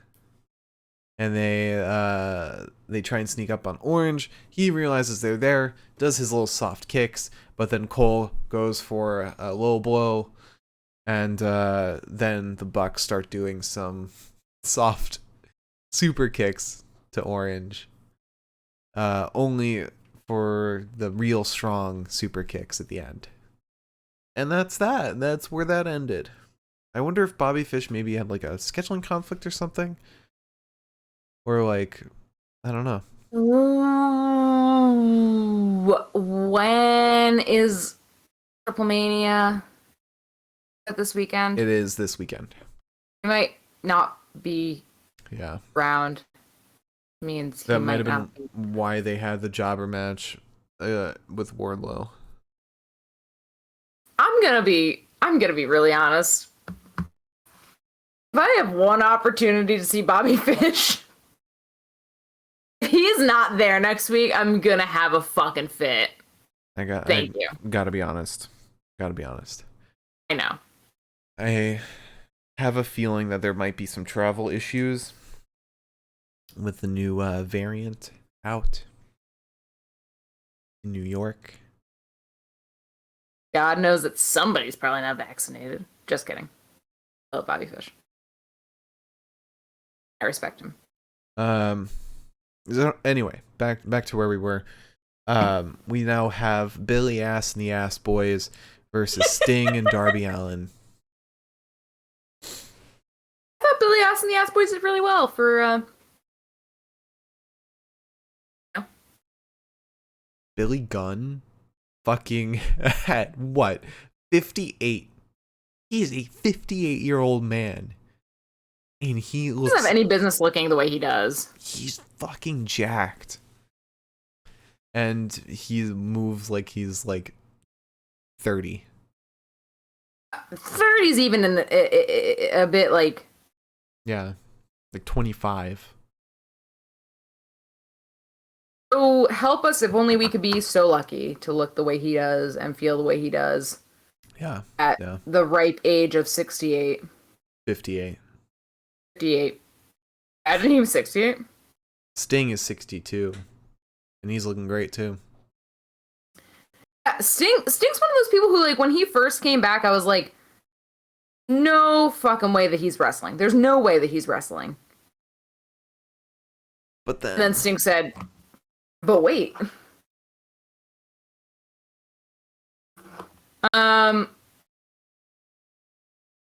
And they try and sneak up on Orange. He realizes they're there, does his little soft kicks, but then Cole goes for a low blow, and then the Bucks start doing some soft super kicks to Orange. Only for the real strong super kicks at the end. And that's that. That's where that ended. I wonder if Bobby Fish maybe had like a scheduling conflict or something. Or like, I don't know.
Ooh, when is Triple Mania this weekend?
It is this weekend.
He might not be around. Means
that might have been why they had the jobber match with Wardlow.
I'm gonna be really honest. If I have one opportunity to see Bobby Fish, if he's not there next week, I'm gonna have a fucking fit. Thank you.
Gotta be honest.
I know.
have a feeling that there might be some travel issues with the new variant out in New York.
God knows that somebody's probably not vaccinated. Just kidding. I love Bobby Fish. I respect him.
Anyway, back to where we were. We now have Billy Ass and the Ass Boys versus Sting and Darby Allin.
I thought Billy Ass and the Ass Boys did really well for
Billy Gunn fucking at what? 58. He is a 58-year-old man. And he looks...
doesn't have any business looking the way he does.
He's fucking jacked. And he moves like he's like 30.
30's even in a bit like...
Yeah, like 25.
So help us if only we could be so lucky to look the way he does and feel the way he does.
Yeah.
At the ripe age of 68.
58.
58. Imagine he was 68.
Sting is 62. And he's looking great too.
Yeah, Sting's one of those people who, like, when he first came back, I was like, no fucking way that he's wrestling. There's no way that he's wrestling.
But then...
And then Sting said, but wait.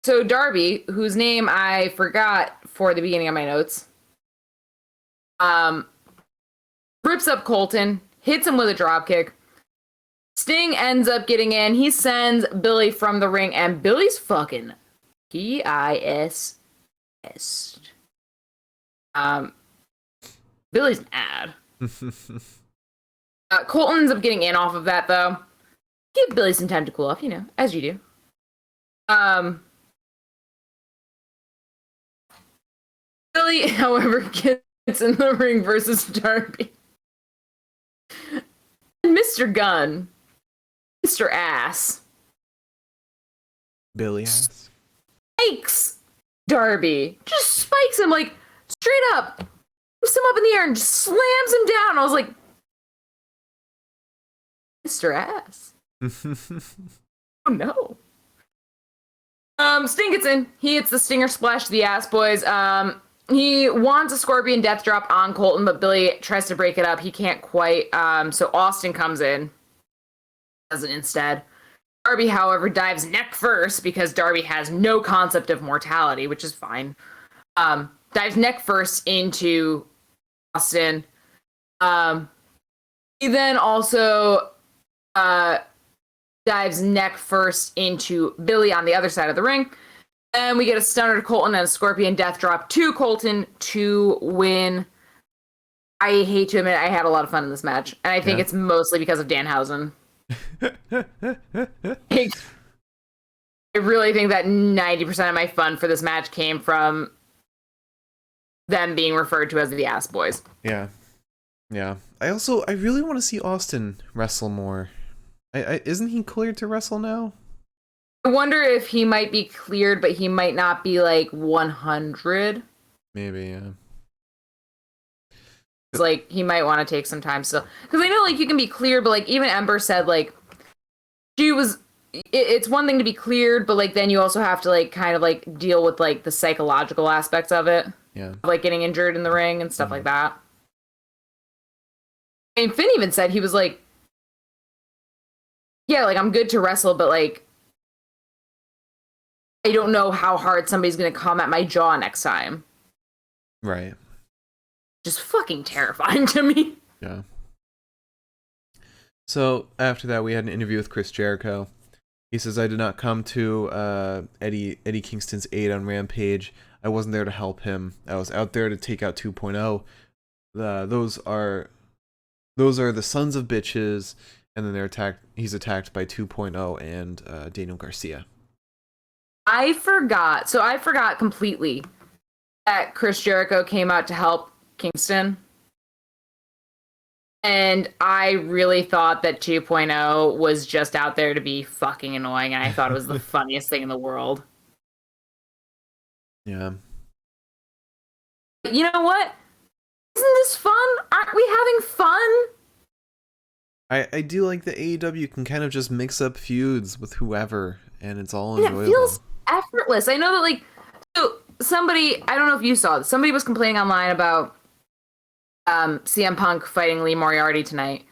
So Darby, whose name I forgot for the beginning of my notes, rips up Colton, hits him with a dropkick. Sting ends up getting in. He sends Billy from the ring, and Billy's fucking pissed. Billy's mad. Colton ends up getting in off of that, though. Give Billy some time to cool off, as you do. Billy, however, gets in the ring versus Darby. And Mr. Gunn, Mr. Ass,
Billy Ass,
spikes Darby. Just spikes him, like, straight up. Lifts him up in the air and just slams him down. I was like, Mr. Ass. Oh, no. Sting gets in. He hits the Stinger Splash to the Ass Boys. He wants a Scorpion Death Drop on Colton, but Billy tries to break it up. He can't quite. So Austin comes in. Does it instead. Darby, however, dives neck first because Darby has no concept of mortality, which is fine. Dives neck first into Austin. He then also dives neck first into Billy on the other side of the ring. And we get a stunner to Colton and a Scorpion Death Drop to Colton to win. I hate to admit, I had a lot of fun in this match. And I think it's mostly because of Danhausen. I really think that 90% of my fun for this match came from them being referred to as the Ass Boys.
Yeah. Yeah. I really want to see Austin wrestle more. Isn't he cleared to wrestle now?
I wonder if he might be cleared, but he might not be, like, 100.
Maybe, yeah.
It's like, he might want to take some time still. Because I know, like, you can be cleared, but, like, even Ember said, like, it's one thing to be cleared, but, like, then you also have to, like, kind of, like, deal with, like, the psychological aspects of it.
Yeah.
Like, getting injured in the ring and stuff like that. I mean, Finn even said, he was like, yeah, like, I'm good to wrestle, but, like, I don't know how hard somebody's going to come at my jaw next time.
Right.
Just fucking terrifying to me.
Yeah. So, after that, we had an interview with Chris Jericho. He says, I did not come to Eddie Kingston's aid on Rampage. I wasn't there to help him. I was out there to take out 2.0. Those are the sons of bitches. And then he's attacked by 2.0 and Daniel Garcia.
I forgot completely that Chris Jericho came out to help Kingston. And I really thought that 2.0 was just out there to be fucking annoying, and I thought it was the funniest thing in the world.
Yeah.
But you know what? Isn't this fun? Aren't we having fun?
I do like that AEW can kind of just mix up feuds with whoever, and it's all
And
enjoyable.
it feels effortless. I know that, like, so somebody, I don't know if you saw this, somebody was complaining online about CM Punk fighting Lee Moriarty tonight.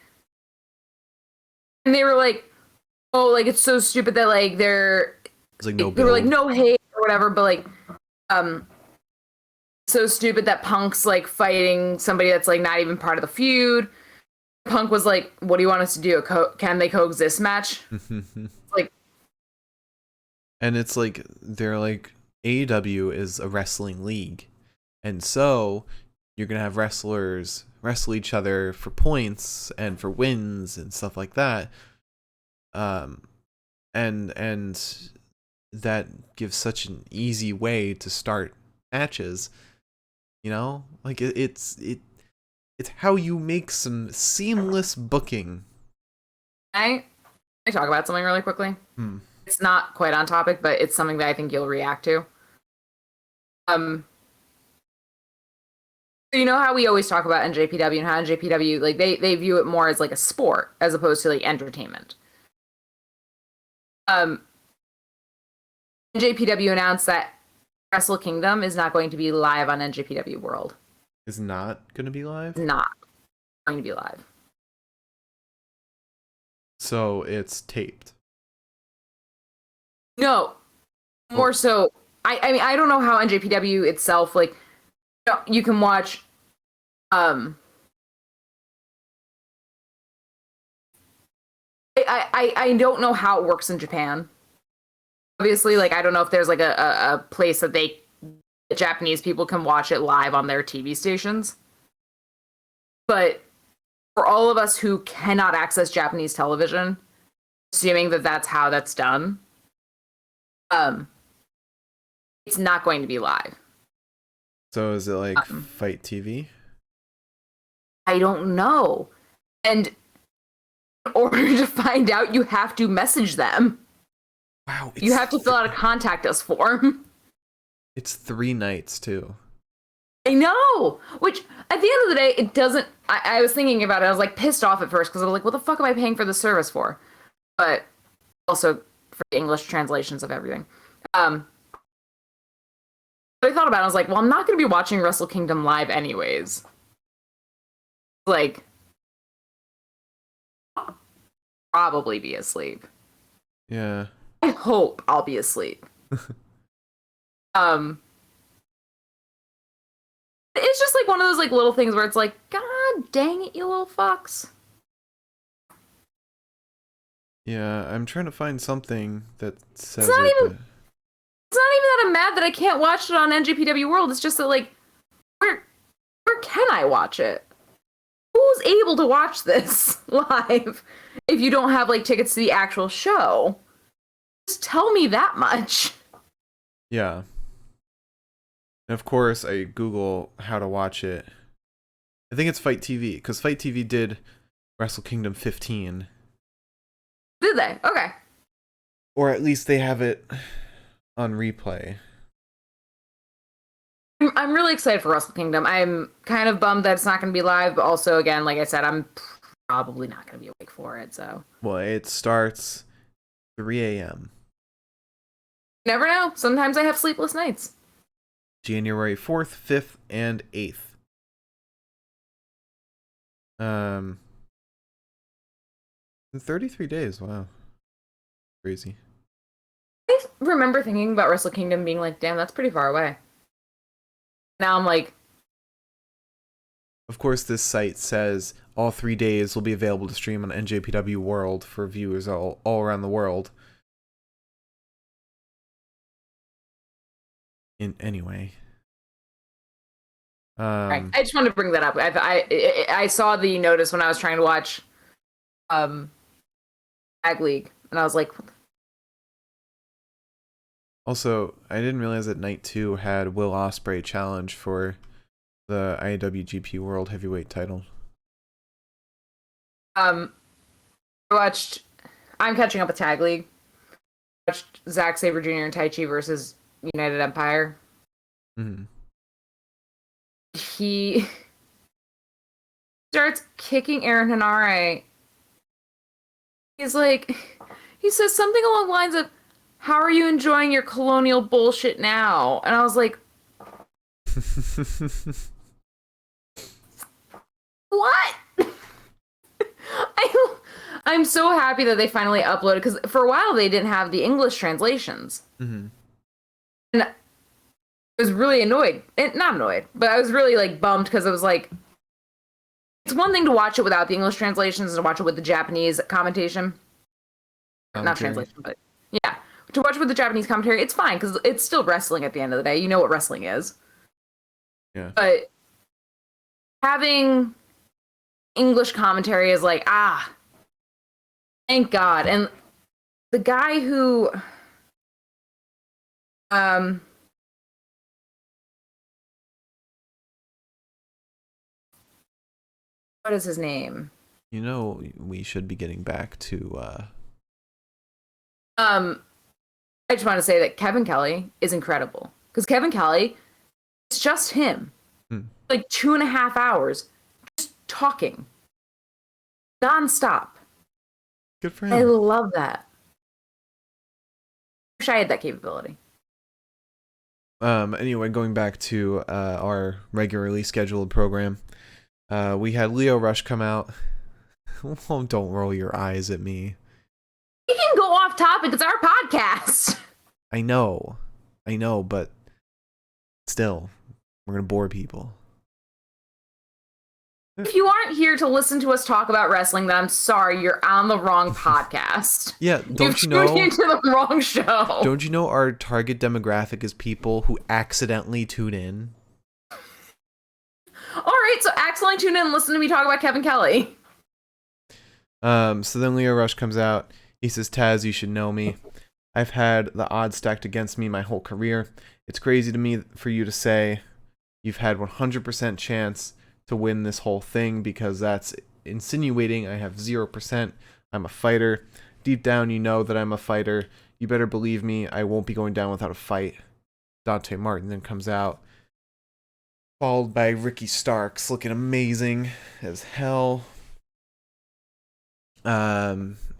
And they were like, oh, like, it's so stupid that, like,
It's like no
they were like,
build.
no hate or whatever, but, like, so stupid that Punk's, like, fighting somebody that's, like, not even part of the feud. Punk was like, what do you want us to do? Can they coexist match? Like,
And it's like they're like AEW is a wrestling league, and so you're gonna have wrestlers wrestle each other for points and for wins and stuff like that. Um, and that gives such an easy way to start matches. You know, like it's how you make some seamless booking.
I talk about something really quickly.
Hmm.
It's not quite on topic, but it's something that I think you'll react to. So you know how we always talk about NJPW and how NJPW, like, they view it more as like a sport as opposed to like entertainment. NJPW announced that Wrestle Kingdom is not going to be live on NJPW World.
Is not gonna be live.
Not going to be live.
So it's taped.
No, more so. I mean, I don't know how NJPW itself, like, you can watch I don't know how it works in Japan. Obviously, like, I don't know if there's like a place that Japanese people can watch it live on their TV stations. But for all of us who cannot access Japanese television, assuming that that's how that's done, it's not going to be live.
So is it like Fight TV?
I don't know. And in order to find out, you have to message them.
Wow.
You have to fill out a contact us form.
It's 3 nights too.
I know. Which, at the end of the day, it doesn't. I was thinking about it. I was like pissed off at first because I was like, what the fuck am I paying for the service for? But also for English translations of everything. But I thought about it. I was like, well, I'm not going to be watching Wrestle Kingdom live anyways. Like, probably be asleep.
Yeah.
I hope I'll be asleep. It's just like one of those like little things where it's like, God dang it, you little fucks.
Yeah, I'm trying to find something that says
It's not
it.
even that I'm mad that I can't watch it on NJPW World. It's just that, like, where can I watch it? Who's able to watch this live if you don't have like tickets to the actual show? Just tell me that much.
Yeah. And of course, I Google how to watch it. I think it's Fight TV, because Fight TV did Wrestle Kingdom 15.
Did they? Okay.
Or at least they have it on replay.
I'm really excited for Wrestle Kingdom. I'm kind of bummed that it's not going to be live, but also, again, like I said, I'm probably not going to be awake for it, so.
Well, it starts 3 a.m.
You never know. Sometimes I have sleepless nights.
January 4th, 5th, and 8th. In 33 days, wow. Crazy.
I remember thinking about Wrestle Kingdom being like, damn, that's pretty far away. Now I'm like,
Of course, this site says all 3 days will be available to stream on NJPW World for viewers all around the world. Anyway.
right. I just wanted to bring that up. I saw the notice when I was trying to watch Tag League, and I was like,
also, I didn't realize that Night 2 had Will Ospreay challenge for the IWGP World Heavyweight title.
I watched. I'm catching up with Tag League. I watched Zack Sabre Jr. and Taichi versus United Empire.
Mm-hmm.
He starts kicking Aaron Hanare. He's like, he says something along the lines of, "How are you enjoying your colonial bullshit now?" And I was like, what? I, I'm so happy that they finally uploaded, because for a while they didn't have the English translations.
Mm-hmm.
And I was really annoyed. Not annoyed, but I was really like bummed, because it was like, it's one thing to watch it without the English translations and to watch it with the Japanese commentation. Not translation, but yeah. To watch it with the Japanese commentary, it's fine, because it's still wrestling at the end of the day. You know what wrestling is.
Yeah.
But having English commentary is like, thank God. And the guy who what is his name?
You know, we should be getting back to
I just want to say that Kevin Kelly is incredible, because Kevin Kelly, it's just him, like 2.5 hours just talking nonstop.
good for him.
I love that. I wish I had that capability.
Anyway, going back to our regularly scheduled program, we had Lio Rush come out. Oh, don't roll your eyes at me.
We can go off topic. It's our podcast.
I know, but still, we're gonna bore people.
If you aren't here to listen to us talk about wrestling, then I'm sorry, you're on the wrong podcast.
Yeah, don't you know?
You've tuned into the wrong show.
Don't you know our target demographic is people who accidentally tune in?
All right, so accidentally tune in and listen to me talk about Kevin Kelly.
So then Lio Rush comes out. He says, "Taz, you should know me. I've had the odds stacked against me my whole career. It's crazy to me for you to say you've had 100% chance to win this whole thing, because that's insinuating I have 0%. I'm a fighter. Deep down, you know that I'm a fighter. You better believe me, I won't be going down without a fight." Dante Martin then comes out, followed by Ricky Starks, looking amazing as hell.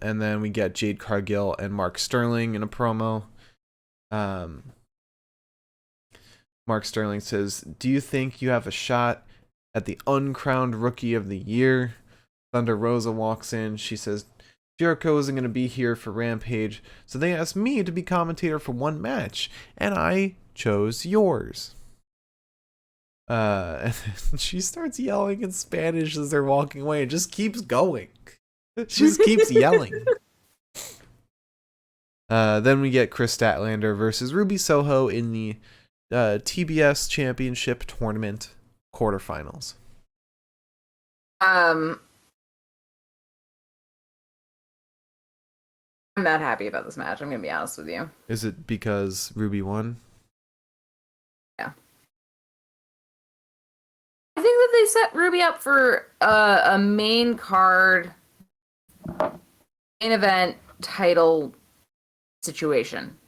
And then we get Jade Cargill and Mark Sterling in a promo. Mark Sterling says, "Do you think you have a shot at the uncrowned Rookie of the Year?" Thunder Rosa walks in. She says, "Jericho isn't going to be here for Rampage, so they asked me to be commentator for one match, and I chose yours." And then she starts yelling in Spanish as they're walking away and just keeps going. She just keeps yelling. Then we get Chris Statlander versus Ruby Soho in the TBS Championship Tournament quarterfinals.
I'm not happy about this match. I'm gonna be honest with you.
Is it because Ruby won?
Yeah. I think that they set Ruby up for a main card, main event title situation.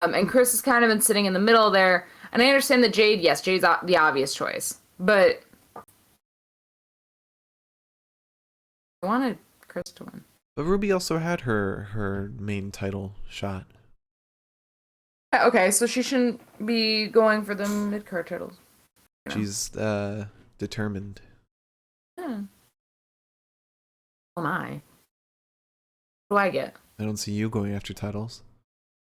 And Chris has kind of been sitting in the middle there. And I understand that Jade's the obvious choice. But I wanted Chris to win.
But Ruby also had her main title shot.
Okay, so she shouldn't be going for the mid-card titles.
She's determined.
Yeah. Oh my. What do I get?
I don't see you going after titles.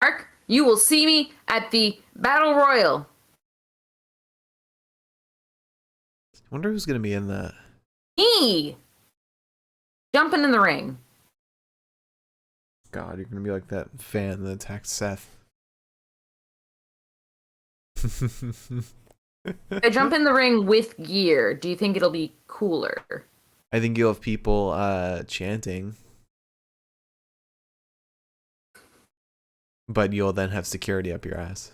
Mark, you will see me at the Battle Royal.
I wonder who's going to be in that.
Me! Jumping in the ring.
God, you're going to be like that fan that attacked Seth.
I jump in the ring with gear. Do you think it'll be cooler?
I think you'll have people chanting. But you'll then have security up your ass.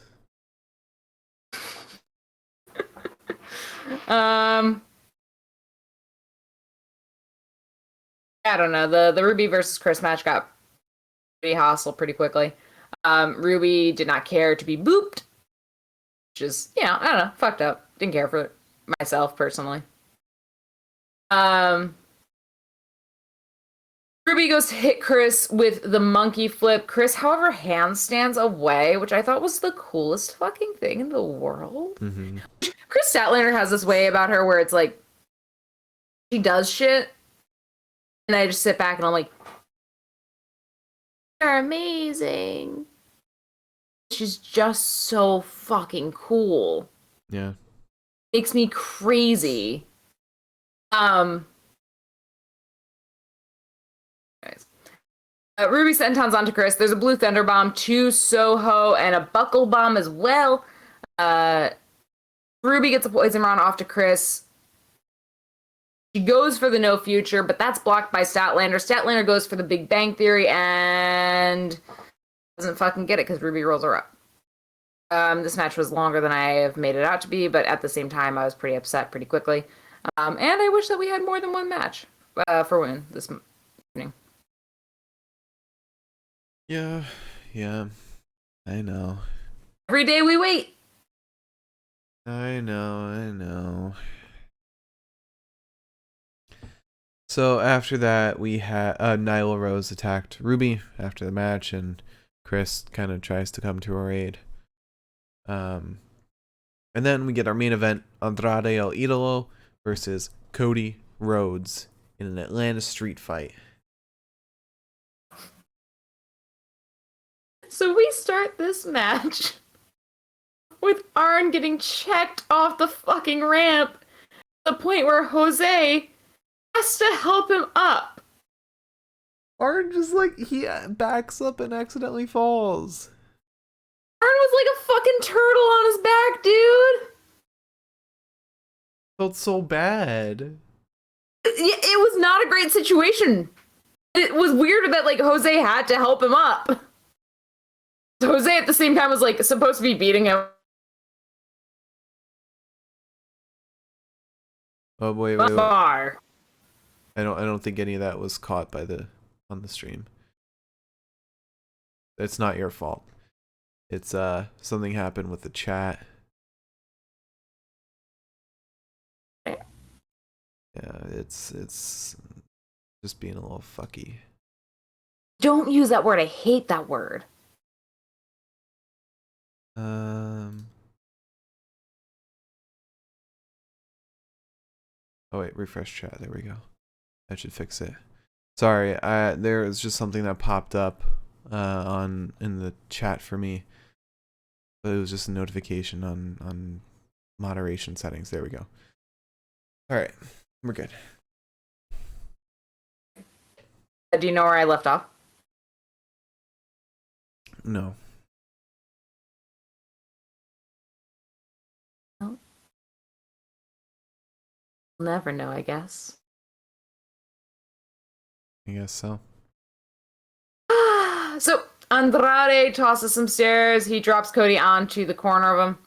I don't know. The Ruby versus Chris match got pretty hostile pretty quickly. Ruby did not care to be booped. which is, I don't know, fucked up. Didn't care for it myself personally. Ruby goes to hit Chris with the monkey flip. Chris, however, handstands away, which I thought was the coolest fucking thing in the world.
Mm-hmm.
Chris Statlander has this way about her where it's like, she does shit, and I just sit back and I'm like, you're amazing. She's just so fucking cool.
Yeah.
Makes me crazy. Anyways. Ruby sentons onto Chris. There's a blue thunder bomb, 2 Soho, and a buckle bomb as well. Ruby gets a poison round off to Chris. She goes for the no future, but that's blocked by Statlander. Statlander goes for the Big Bang Theory and doesn't fucking get it because Ruby rolls her up. This match was longer than I have made it out to be, but at the same time, I was pretty upset pretty quickly. And I wish that we had more than one match for women this evening.
Yeah, I know.
Every day we wait.
I know. So after that, we had Nyla Rose attacked Ruby after the match, and Chris kind of tries to come to her aid. And then we get our main event: Andrade El Idolo versus Cody Rhodes in an Atlanta street fight.
So we start this match with Arn getting checked off the fucking ramp to the point where Jose has to help him up.
Arn just he backs up and accidentally falls.
Arn was like a fucking turtle on his back, dude.
Felt so bad.
It was not a great situation. It was weird that Jose had to help him up. Jose at the same time was supposed to be beating him.
Oh wait.
Far.
I don't think any of that was caught on the stream. It's not your fault. It's something happened with the chat. Yeah, it's just being a little fucky.
Don't use that word. I hate that word.
Oh wait, refresh chat. There we go. That should fix it. Sorry, there was just something that popped up in the chat for me. But it was just a notification on moderation settings. There we go. All right, we're good.
Do you know where I left off?
No.
No. We'll never know, I guess.
I guess so.
So Andrade tosses some stairs. He drops Cody onto the corner of him.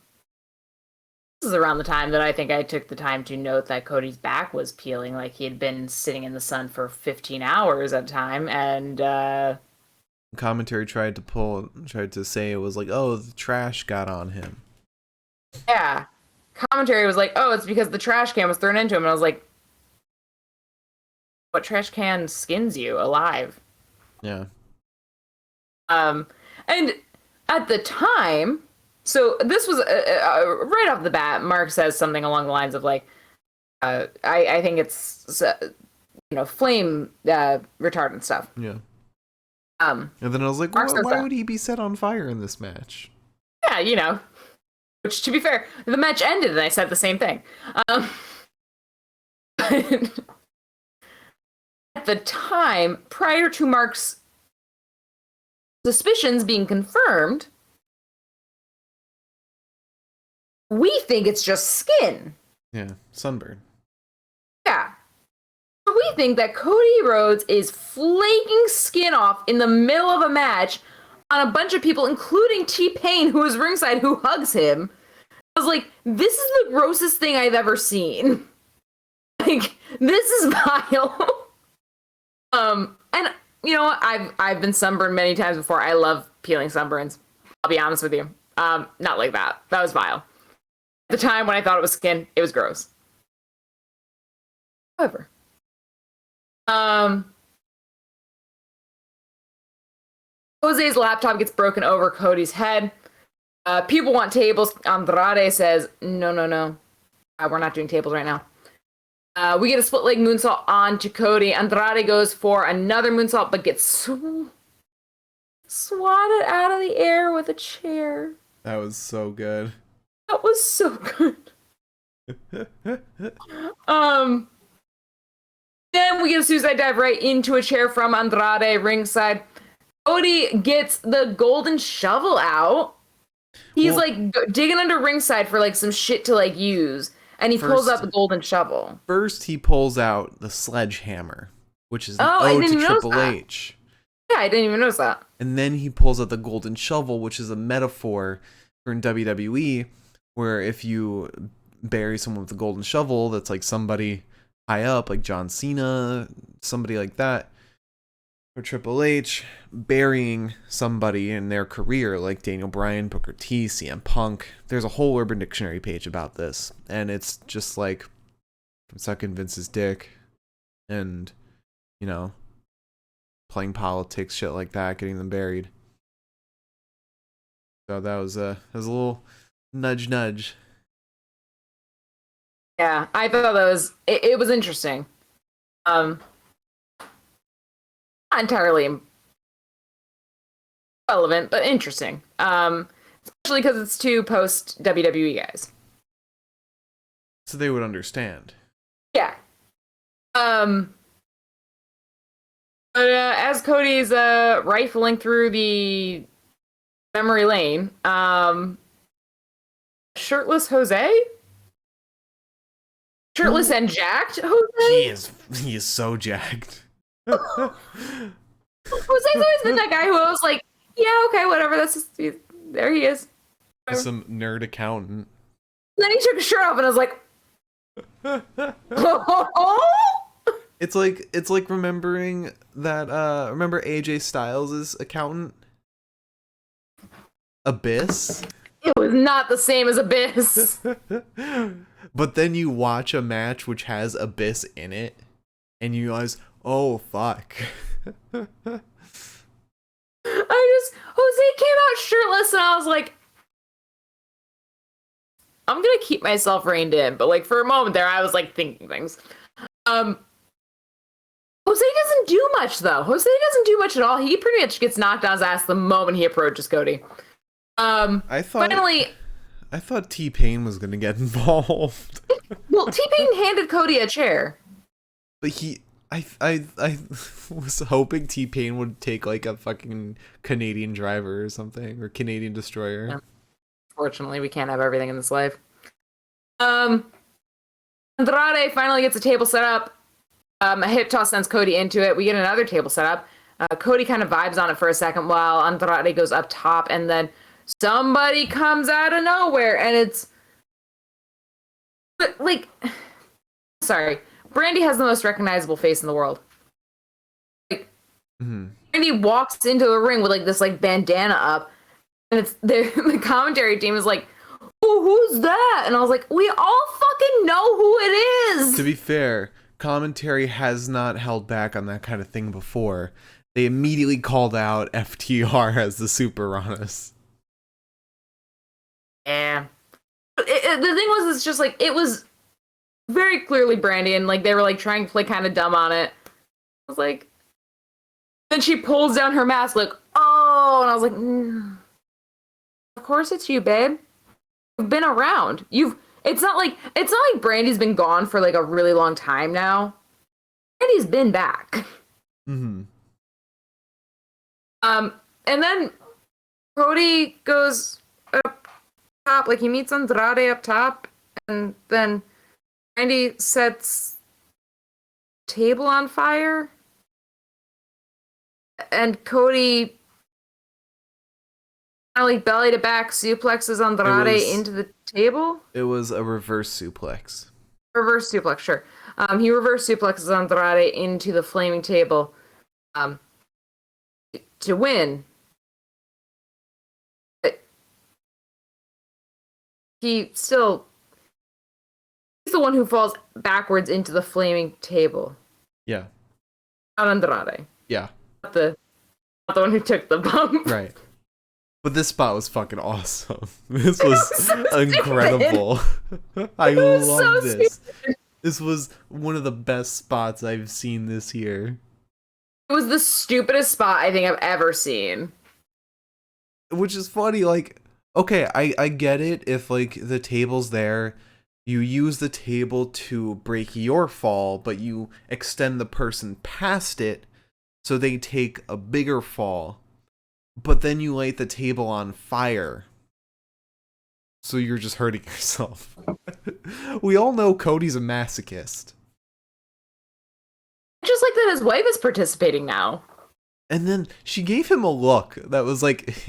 This is around the time that I think I took the time to note that Cody's back was peeling, like he had been sitting in the sun for 15 hours at a time, and
commentary tried to say it was oh, the trash got on him.
Yeah. Commentary was oh, it's because the trash can was thrown into him, and I was like, what trash can skins you alive?
Yeah.
And at the time, so this was right off the bat, Mark says something along the lines of I think it's flame retardant stuff.
Yeah. And then I was like, why would he be set on fire in this match?
Yeah, which, to be fair, the match ended and I said the same thing. At the time, prior to Mark's suspicions being confirmed, we think it's just skin.
Yeah, sunburn.
Yeah. We think that Cody Rhodes is flaking skin off in the middle of a match on a bunch of people, including T-Pain, who is ringside, who hugs him. I was like, this is the grossest thing I've ever seen. This is vile. And you know what? I've been sunburned many times before. I love peeling sunburns. I'll be honest with you. Not like that. That was vile. At the time when I thought it was skin, it was gross. However, Jose's laptop gets broken over Cody's head. People want tables. Andrade says, no. We're not doing tables right now. We get a split leg moonsault onto Cody. Andrade goes for another moonsault, but gets swatted out of the air with a chair.
That was so good.
That was so good. Then we get a suicide dive right into a chair from Andrade ringside. Cody gets the golden shovel out. He's digging under ringside for some shit to use, and he pulls out the golden shovel.
First, he pulls out the sledgehammer, which is an ode to Triple H.
Yeah, I didn't even notice that.
And then he pulls out the golden shovel, which is a metaphor for in WWE, where if you bury someone with the golden shovel, that's somebody high up, like John Cena, somebody like that, or Triple H, burying somebody in their career, like Daniel Bryan, Booker T, CM Punk. There's a whole Urban Dictionary page about this, and it's just from sucking Vince's dick, and playing politics, shit like that, getting them buried. So that was a little nudge.
Yeah, I thought that was it was interesting. Not entirely relevant, but interesting. Especially because it's two post WWE guys.
So they would understand.
Yeah. But as Cody's rifling through the memory lane, shirtless Jose? Shirtless and jacked Jose?
He is so jacked.
Jose's always been that guy who I was like, yeah, okay, whatever. There he is. Whatever.
Some nerd accountant.
And then he took his shirt off, and I was like, oh.
It's like remembering that. Remember AJ Styles' accountant, Abyss.
It was not the same as Abyss.
But then you watch a match which has Abyss in it, and you realize, oh fuck.
Jose came out shirtless, and I was like, I'm gonna keep myself reined in, but for a moment there, I was thinking things. Jose doesn't do much though. Jose doesn't do much at all. He pretty much gets knocked on his ass the moment he approaches Cody.
I thought T-Pain was gonna get involved.
Well, T-Pain handed Cody a chair.
But I was hoping T-Pain would take a fucking Canadian driver or something, or Canadian destroyer.
Yeah. Fortunately, we can't have everything in this life. Andrade finally gets a table set up. A hip toss sends Cody into it. We get another table set up. Cody kind of vibes on it for a second while Andrade goes up top, and then somebody comes out of nowhere, and it's sorry, Brandy has the most recognizable face in the world. Brandy walks into the ring with this bandana up, and it's the commentary team is like, oh, who's that? And I was like, we all fucking know who it is.
To be fair, commentary has not held back on that kind of thing before. They immediately called out FTR as the super on us.
Yeah. The thing was, it's just it was very clearly Brandy, and they were trying to play kind of dumb on it. I was like, then she pulls down her mask, oh, and I was like, of course it's you, babe. You've been around. It's not like Brandy's been gone for a really long time now. Brandy's been back.
Mm-hmm.
And then Cody goes up top, he meets Andrade up top, and then Brandy sets table on fire, and Cody belly to back suplexes Andrade into the table.
It was a reverse suplex.
Reverse suplex, sure. He reverse suplexes Andrade into the flaming table to win. But he still He's the one who falls backwards into the flaming table.
Yeah.
Not Andrade.
Yeah.
Not the one who took the bump.
Right. But this spot was fucking awesome. This was
so
incredible. I
was
love
so
this.
stupid.
This was one of the best spots I've seen this year.
It was the stupidest spot I think I've ever seen.
Which is funny, like, okay, I get it if, like, the table's there, you use the table to break your fall, but you extend the person past it so they take a bigger fall. But then you light the table on fire. So you're just hurting yourself. We all know Cody's a masochist.
Just like that his wife is participating now.
And then she gave him a look that was like,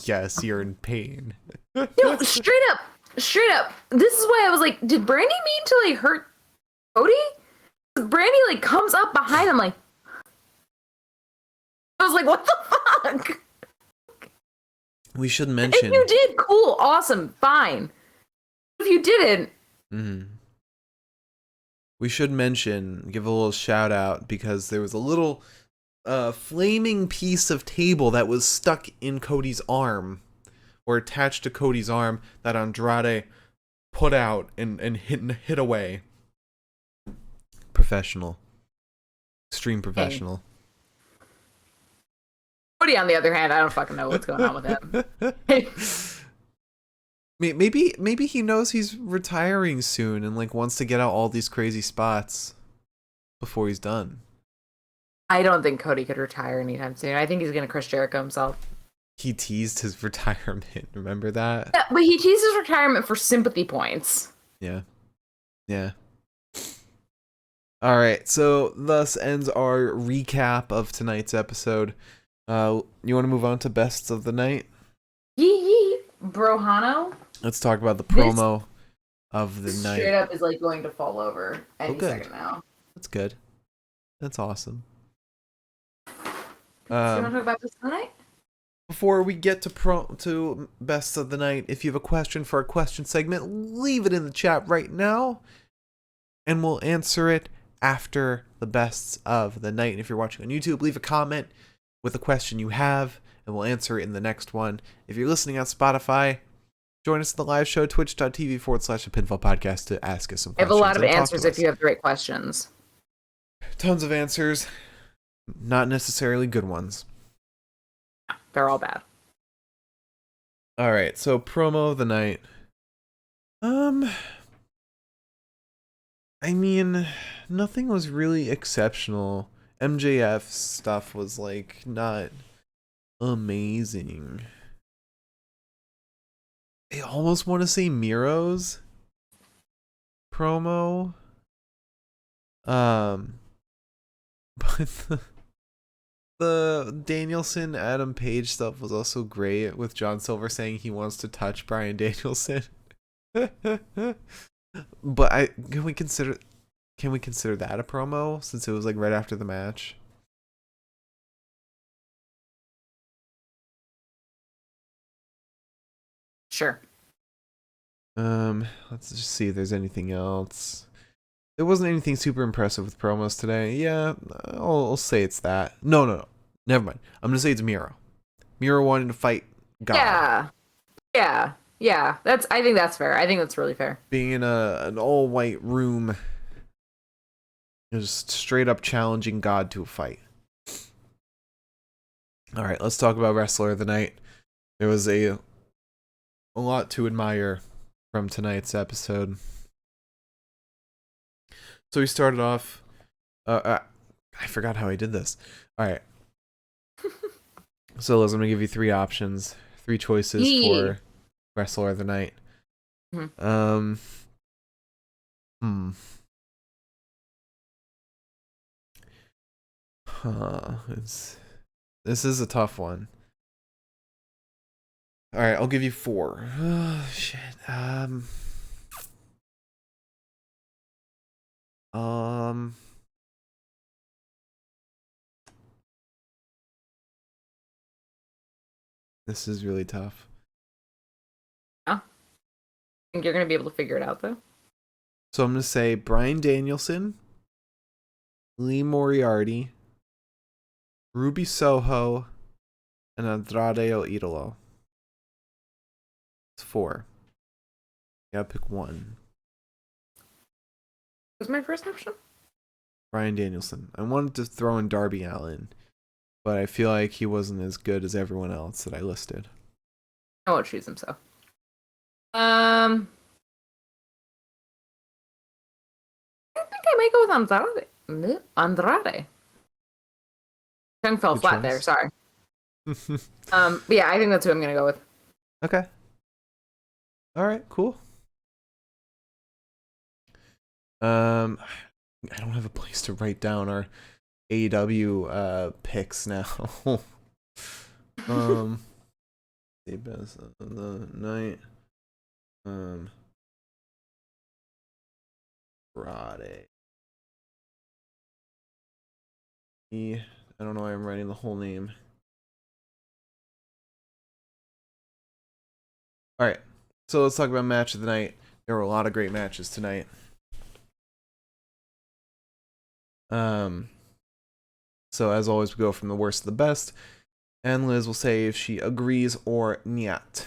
yes, you're in pain.
No, straight up. This is why I was like, did Brandy mean to like hurt Cody? Brandy like comes up behind him like, I was like, what the fuck?
We should mention.
If you did, cool, awesome, fine. If you didn't,
we should mention, give a little shout out because there was a little flaming piece of table that was stuck in Cody's arm or attached to Cody's arm that Andrade put out and hit away. Professional. Extreme professional.
Cody, on the other hand, I don't fucking know what's going on with him.
Maybe he knows he's retiring soon and like wants to get out all these crazy spots before he's done.
I don't think Cody could retire anytime soon. I think he's gonna Chris Jericho himself.
He teased his retirement. Remember that?
Yeah, but he teased his retirement for sympathy points.
Yeah. All right, so thus ends our recap of tonight's episode. You want to move on to bests of the night?
Yee. Brohano.
Let's talk about the promo of the night.
Straight up is like going to fall over any second now.
That's good. That's awesome.
Do you want to talk about this tonight?
Before we get to best of the night, if you have a question for our question segment, leave it in the chat right now, and we'll answer it after the bests of the night. And if you're watching on YouTube, leave a comment with a question you have, and we'll answer it in the next one. If you're listening on Spotify, join us at the live show, twitch.tv/The Pinfall Podcast to ask us some questions.
I have a lot of answers if you have the right questions.
Tons of answers, not necessarily good ones.
They're all bad.
All right, so promo of the night. I mean, nothing was really exceptional. MJF's stuff was like not amazing. I almost want to say Miro's promo. But the Danielson Adam Page stuff was also great, with John Silver saying he wants to touch Bryan Danielson. But can we consider that a promo, since it was like right after the match?
Sure.
Let's just see if there's anything else. There wasn't anything super impressive with promos today. Yeah, I'll say it's that. No. Never mind. I'm gonna say it's Miro. Miro wanting to fight God.
Yeah. I think that's fair. I think that's really fair.
Being in an all white room, just straight up challenging God to a fight. All right, let's talk about Wrestler of the Night. There was a lot to admire from tonight's episode. So we started off. I forgot how I did this. All right. So Liz, I'm gonna give you three options, three choices for Wrestler of the Night. This is a tough one. All right, I'll give you four. Oh, shit. This is really tough.
Yeah. Think you're gonna be able to figure it out though?
So I'm going to say Bryan Danielson, Lee Moriarty, Ruby Soho, and Andrade El Idolo. It's 4. You gotta pick one.
What's my first option?
Bryan Danielson. I wanted to throw in Darby Allin, but I feel like he wasn't as good as everyone else that I listed.
I won't choose him, so. I think I might go with Andrade. Andrade. Tongue fell
Good
flat
choice.
there. Sorry. But yeah, I think that's who I'm gonna go with.
Okay. All right. Cool. I don't have a place to write down our AEW picks now. The best of the night. Friday. I don't know why I'm writing the whole name. All right. So let's talk about match of the night. There were a lot of great matches tonight. So as always, we go from the worst to the best, and Liz will say if she agrees or not.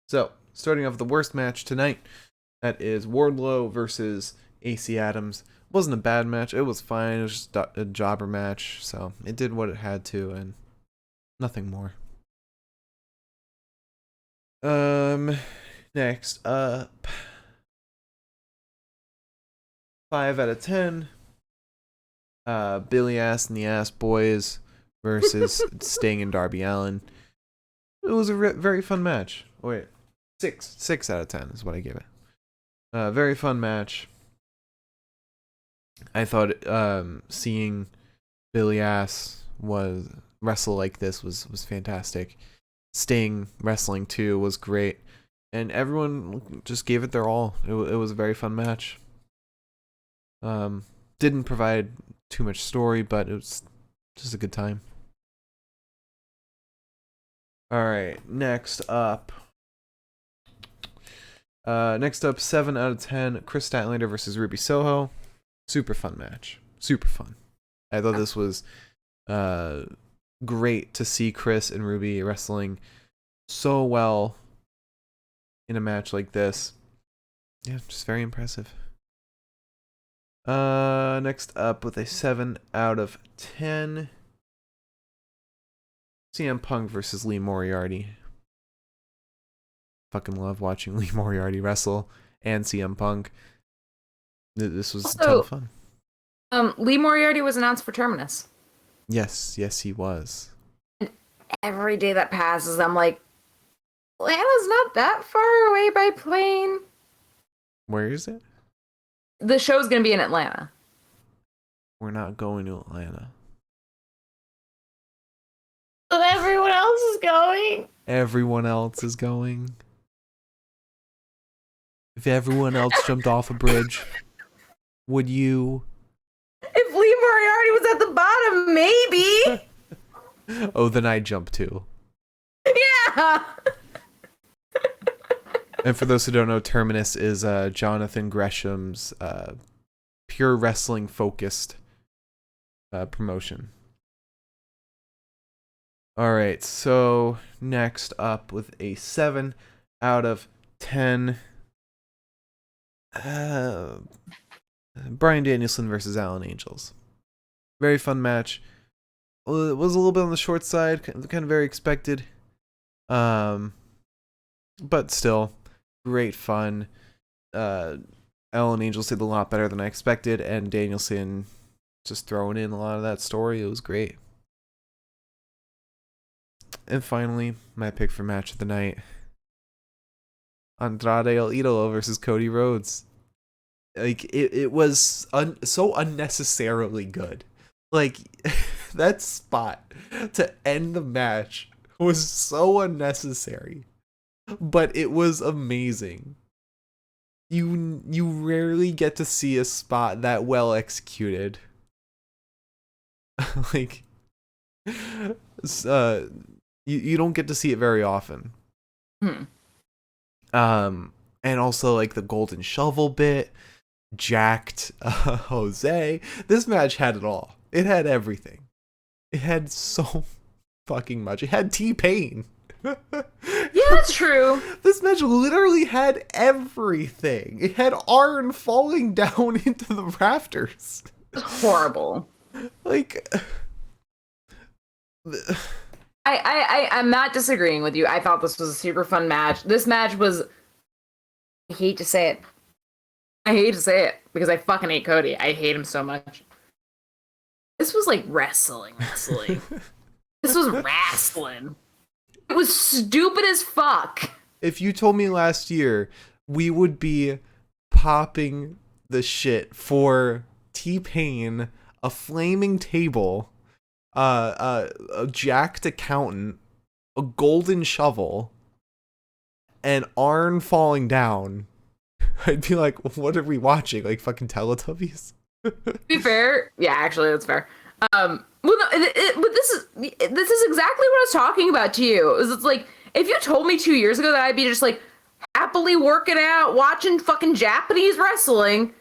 So starting off with the worst match tonight, that is Wardlow versus AC Adams. It wasn't a bad match. It was fine. It was just a jobber match, so it did what it had to, and nothing more. Next up, 5 out of 10. Billy Ass and the Ass Boys versus Sting and Darby Allin. It was a very fun match. Oh, wait, 6 out of 10 is what I give it. Very fun match. I thought seeing Billy Ass wrestle like this was fantastic. Sting wrestling too was great, and everyone just gave it their all. It was a very fun match. Didn't provide too much story, but it was just a good time. All right, next up, 7 out of 10. Chris Steinlander versus Ruby Soho. Super fun match. Super fun. I thought this was great to see Chris and Ruby wrestling so well in a match like this. Yeah, just very impressive. Next up with a 7 out of 10. CM Punk versus Lee Moriarty. Fucking love watching Lee Moriarty wrestle and CM Punk. This was
Also,
a ton of fun.
Lee Moriarty was announced for Terminus.
Yes, he was.
And every day that passes, I'm like, Atlanta's not that far away by plane.
Where is it?
The show's gonna be in Atlanta.
We're not going to Atlanta.
But everyone else is going.
Everyone else is going. If everyone else jumped off a bridge, would you?
If Lee Moriarty was at the bottom, maybe.
Oh, then I'd jump too.
Yeah.
And for those who don't know, Terminus is Jonathan Gresham's pure wrestling focused promotion. All right, so next up with a 7 out of 10. Bryan Danielson versus Alan Angels. Very fun match. It was a little bit on the short side, kind of very expected. But still, great fun. Alan Angels did a lot better than I expected, and Danielson just throwing in a lot of that story. It was great. And finally, my pick for match of the night. Andrade El Idolo versus Cody Rhodes. Like, it was so unnecessarily good. Like, that spot to end the match was so unnecessary. But it was amazing. You rarely get to see a spot that well executed. Like, you don't get to see it very often. And also like the golden shovel bit, jacked Jose. This match had it all. It had everything. It had so fucking much. It had T-Pain.
Yeah, that's true.
This match literally had everything. It had Arn falling down into the rafters.
Horrible.
Like,
I'm not disagreeing with you. I thought this was a super fun match. This match was, I hate to say it. I hate to say it because I fucking hate Cody. I hate him so much. This was like wrestling. This was wrestling. It was stupid as fuck.
if you told me last year we would be popping the shit for T-Pain, a flaming table, a jacked accountant, a golden shovel, and Arn falling down, I'd be like, what are we watching? Like fucking Teletubbies?
To be fair, yeah, actually, that's fair. Well, no, but this is exactly what I was talking about to you. It's like if you told me 2 years ago that I'd be just like happily working out, watching fucking Japanese wrestling,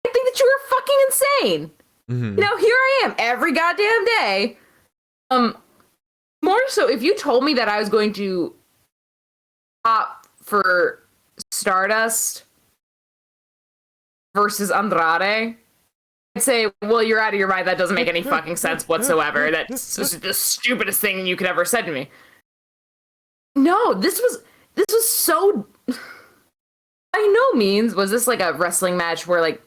I think that you were fucking insane.
Mm-hmm.
You know, here I am every goddamn day. More so, if you told me that I was going to opt for Stardust versus Andrade, I'd say, well, you're out of your mind. That doesn't make any fucking sense whatsoever. That's just the stupidest thing you could ever said to me. No, this was so. By no means was this like a wrestling match where like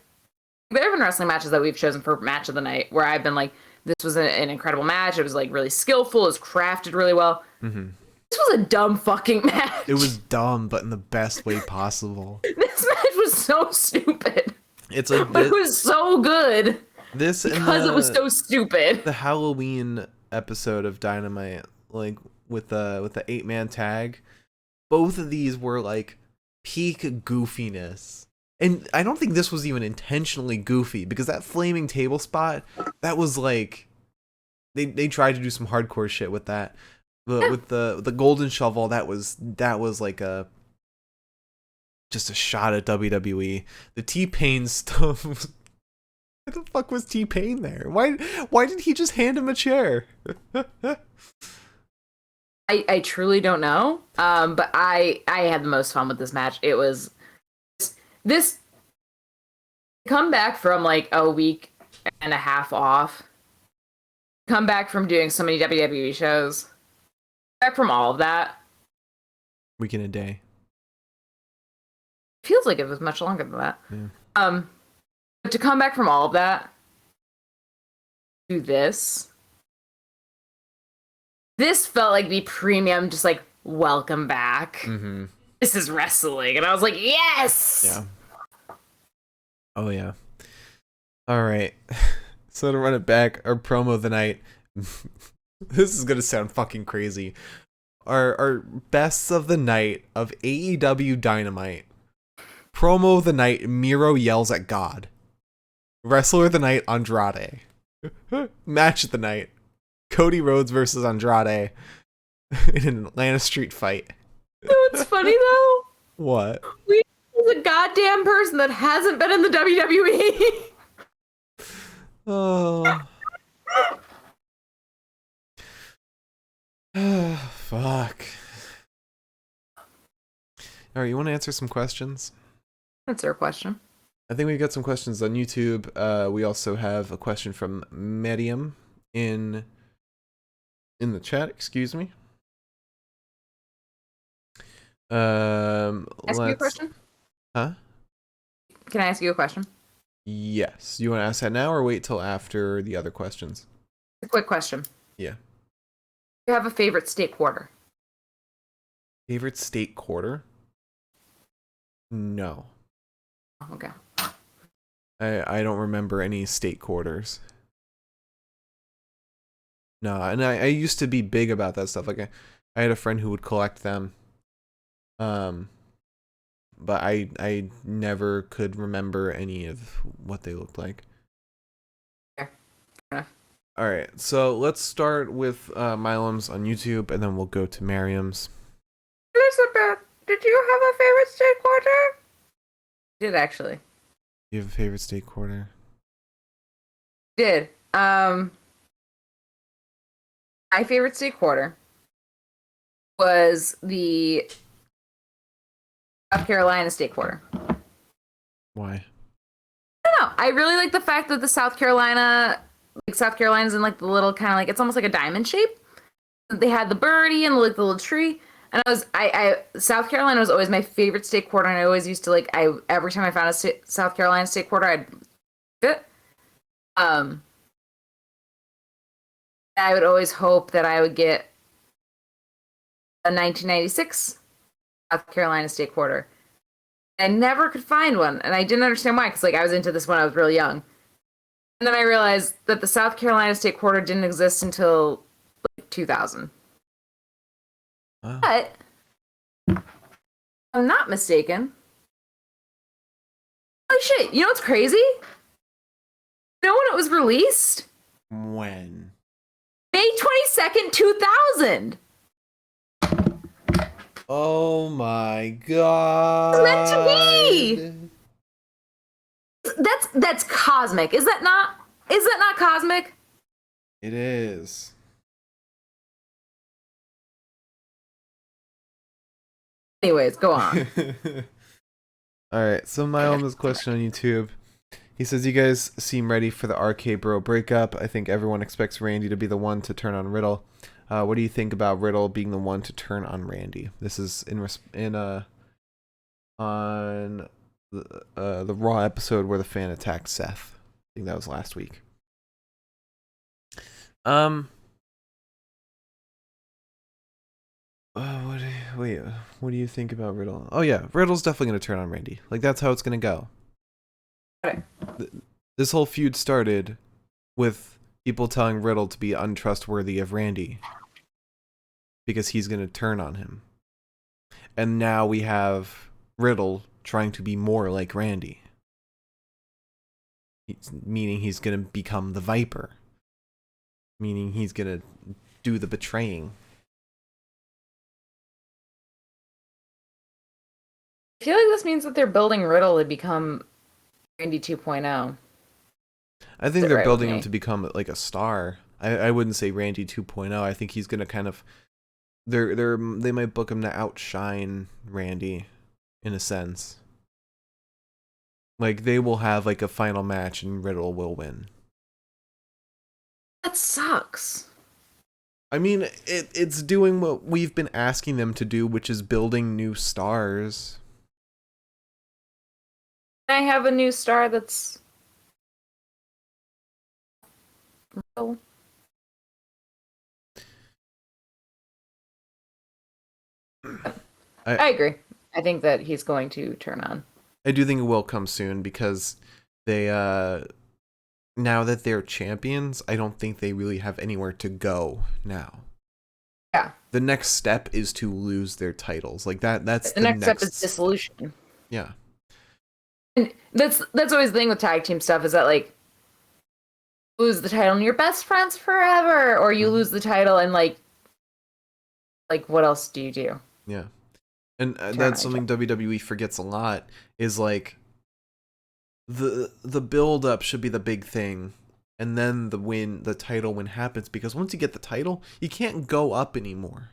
there have been wrestling matches that we've chosen for match of the night where I've been like, this was an incredible match. It was like really skillful. It was crafted really well.
Mm-hmm.
This was a dumb fucking match.
It was dumb, but in the best way possible.
This match was so stupid.
It's like
but it was so good.
This
because it was so stupid.
The Halloween episode of Dynamite, like with the 8-man tag, both of these were like peak goofiness. And I don't think this was even intentionally goofy, because that flaming table spot, that was like they tried to do some hardcore shit with that. But with the golden shovel, that was like just a shot at WWE. The T-Pain stuff. Why the fuck was T-Pain there? Why did he just hand him a chair?
I truly don't know. But I had the most fun with this match. It was this come back from like a week and a half off. Come back from doing so many WWE shows. Back from all of that.
Week in a day.
Feels like it was much longer than that.
Yeah.
But to come back from all of that, do this felt like the premium, just like, welcome back.
Mm-hmm.
This is wrestling. And I was like, yes!
Yeah. Oh, yeah. All right. So to run it back, our promo of the night. This is going to sound fucking crazy. Our bests of the night of AEW Dynamite. Promo of the night, Miro yells at God. Wrestler of the night, Andrade. Match of the night, Cody Rhodes versus Andrade in an Atlanta street fight.
You know what's funny though?
What?
We was a goddamn person that hasn't been in the WWE.
Oh. Fuck. All right, you want to answer some questions?
Answer a question.
I think we got some questions on YouTube. We also have a question from Medium in the chat. Excuse me.
Ask you a question?
Huh?
Can I ask you a question?
Yes. You want to ask that now or wait till after the other questions?
A quick question.
Yeah.
Do you have a favorite state quarter?
Favorite state quarter? No.
Okay.
I don't remember any state quarters. No, and I used to be big about that stuff. Like I had a friend who would collect them. But I never could remember any of what they looked like.
Yeah.
All right, so let's start with Milam's on YouTube, and then we'll go to Miriam's.
did you have a favorite state quarter? Did actually.
You have a favorite state quarter?
Did. My favorite state quarter was the South Carolina state quarter.
Why?
I don't know. I really like the fact that the South Carolina's in like the little kind of like it's almost like a diamond shape. They had the birdie and like the little tree. And South Carolina was always my favorite state quarter, and I always used to like every time I found a South Carolina state quarter, I'd it. Um, I would always hope that I would get a 1996 South Carolina state quarter. I never could find one, and I didn't understand why, because like I was into this when I was really young. And then I realized that the South Carolina state quarter didn't exist until like 2000.
Oh.
But if I'm not mistaken. Holy shit! You know what's crazy? You know when it was released?
When?
May 22nd, 2000.
Oh my god!
It's meant to be. That's cosmic. Is that not? Is that not cosmic?
It is.
Anyways, go on.
Alright, so my almost question on YouTube. He says, you guys seem ready for the RK Bro breakup. I think everyone expects Randy to be the one to turn on Riddle. What do you think about Riddle being the one to turn on Randy? This is on the Raw episode where the fan attacked Seth. I think that was last week. What do you think about Riddle? Oh yeah, Riddle's definitely gonna turn on Randy. Like that's how it's gonna go.
Okay.
This whole feud started with people telling Riddle to be untrustworthy of Randy because he's gonna turn on him, and now we have Riddle trying to be more like Randy, meaning he's gonna become the Viper, meaning he's gonna do the betraying.
I feel like this means that they're building Riddle to become Randy 2.0.
I think they're building him to become like a star. I wouldn't say Randy 2.0. I think he's gonna kind of they might book him to outshine Randy in a sense. Like they will have like a final match and Riddle will win.
That sucks.
I mean, it's doing what we've been asking them to do, which is building new stars.
I have a new star that's I agree. I think that he's going to turn on.
I do think it will come soon because they now that they're champions, I don't think they really have anywhere to go now.
Yeah.
The next step is to lose their titles. Like that's
the next step is dissolution.
Yeah.
And that's always the thing with tag team stuff is that like lose the title and you're best friends forever, or you lose the title and like what else do you do?
Yeah. And that's something WWE forgets a lot is like the build up should be the big thing, and then the title win happens, because once you get the title, you can't go up anymore.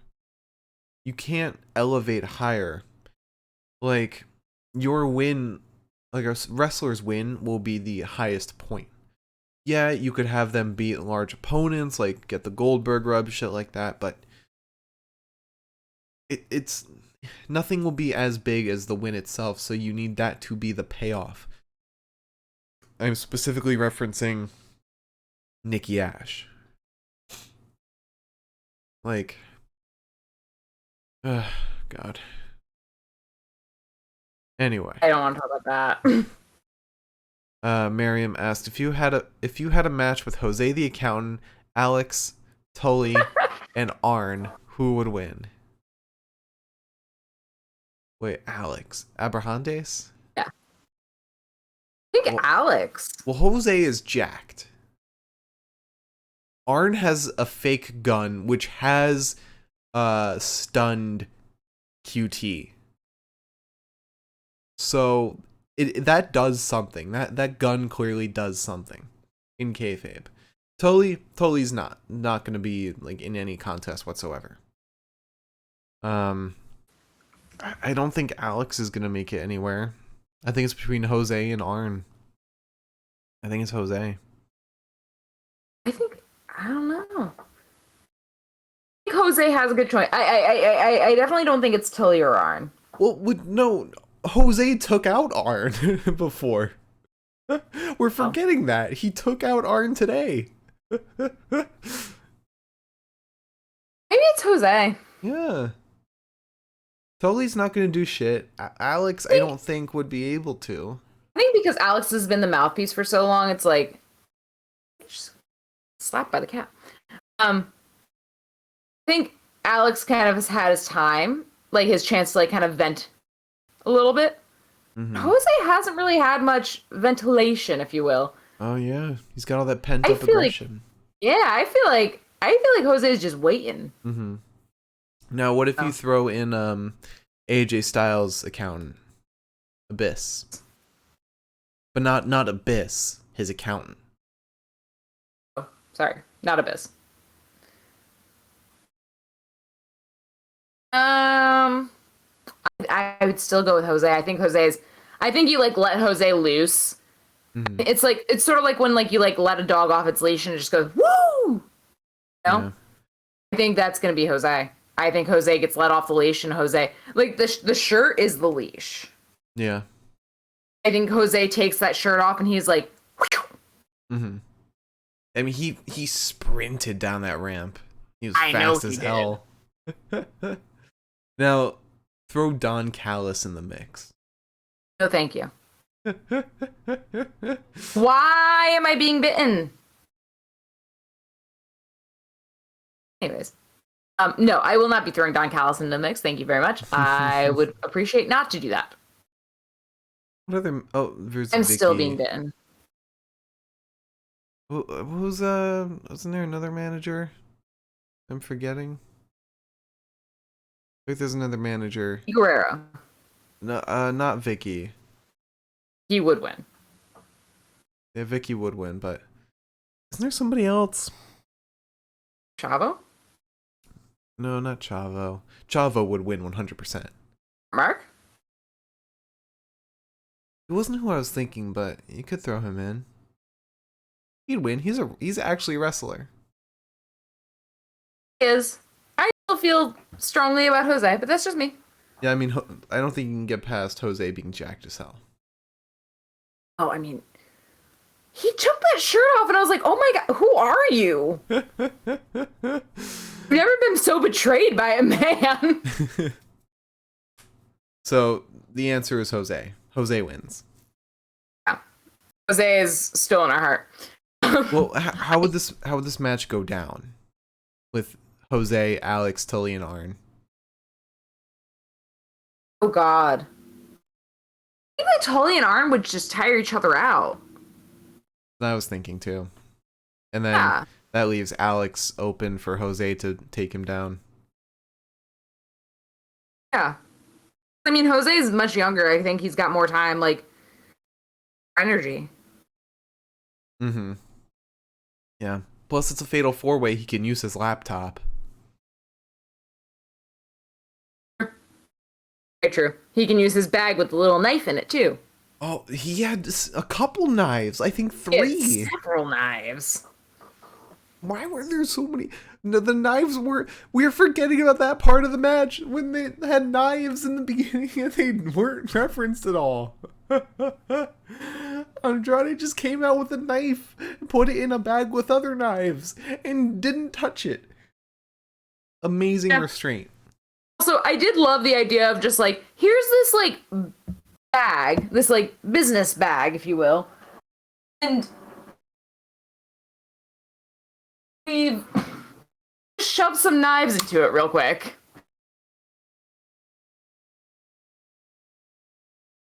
You can't elevate higher. Like your win, like a wrestler's win will be the highest point. Yeah, you could have them beat large opponents, like get the Goldberg rub, shit like that, but it's nothing will be as big as the win itself, so you need that to be the payoff. I'm specifically referencing Nikki Ash. Like, God. Anyway,
I don't want to talk about that.
Miriam asked if you had a match with Jose the Accountant, Alex, Tully, and Arn, who would win? Wait, Alex Abrahantes?
Yeah. I think Alex.
Well, Jose is jacked. Arn has a fake gun which has stunned QT. So that does something. That gun clearly does something in kayfabe. Tully's not gonna be like in any contest whatsoever. I don't think Alex is gonna make it anywhere. I think it's between Jose and Arn. I think it's Jose.
I don't know. I think Jose has a good choice. I definitely don't think it's Tully or Arn.
Well, no, Jose took out Arn before. We're forgetting that he took out Arn today.
Maybe it's Jose.
Yeah. Tully's not gonna do shit. Alex, I don't think would be able to.
I think because Alex has been the mouthpiece for so long, it's like just slapped by the cat. I think Alex kind of has had his time, like his chance to like kind of vent a little bit.
Mm-hmm.
Jose hasn't really had much ventilation, if you will.
Oh yeah, he's got all that pent up aggression.
I feel like Jose is just waiting.
Mm-hmm. Now, what if you throw in AJ Styles' accountant, Abyss, but not Abyss, his accountant.
Oh, sorry, not Abyss. I would still go with Jose. I think you like let Jose loose. Mm-hmm. It's sort of like when like you like let a dog off its leash and it just goes woo. You know? Yeah. I think that's gonna be Jose. I think Jose gets let off the leash and Jose like the shirt is the leash.
Yeah.
I think Jose takes that shirt off and he's like.
Mm-hmm. I mean, he sprinted down that ramp. He was fast as hell. Now, throw Don Callis in the mix.
No, thank you. Why am I being bitten? Anyways, no, I will not be throwing Don Callis in the mix. Thank you very much. I would appreciate not to do that.
What other? Oh, there's
I'm
Vicky.
Still being bitten.
Who's wasn't there another manager? I'm forgetting. I think there's another manager.
Guerrero.
No, not Vicky.
He would win.
Yeah, Vicky would win, but isn't there somebody else?
Chavo?
No, not Chavo. Chavo would win 100%.
Mark?
It wasn't who I was thinking, but you could throw him in. He'd win. He's actually a wrestler.
He is. I still feel strongly about Jose, but that's just me.
Yeah, I mean, I don't think you can get past Jose being jacked as hell.
Oh, I mean, he took that shirt off and I was like, oh my god, who are you? I've never been so betrayed by a man.
So the answer is Jose. Jose wins.
Yeah. Jose is still in our heart.
Well, how would this match go down with Jose, Alex, Tully, and Arn?
Oh god. I think like Tully and Arn would just tire each other out.
I was thinking too. And then that leaves Alex open for Jose to take him down.
Yeah. I mean, Jose is much younger. I think he's got more time, like, energy.
Mm-hmm. Yeah. Plus, it's a fatal four-way. He can use his laptop.
Very true. He can use his bag with the little knife in it, too.
Oh, he had a couple knives. I think 3.
Several knives.
Why were there so many? No, the knives were... We're forgetting about that part of the match when they had knives in the beginning and they weren't referenced at all. Andrade just came out with a knife and put it in a bag with other knives and didn't touch it. Amazing restraint.
Also, I did love the idea of just like, here's this like bag, this like business bag, if you will. And we've shoved some knives into it real quick.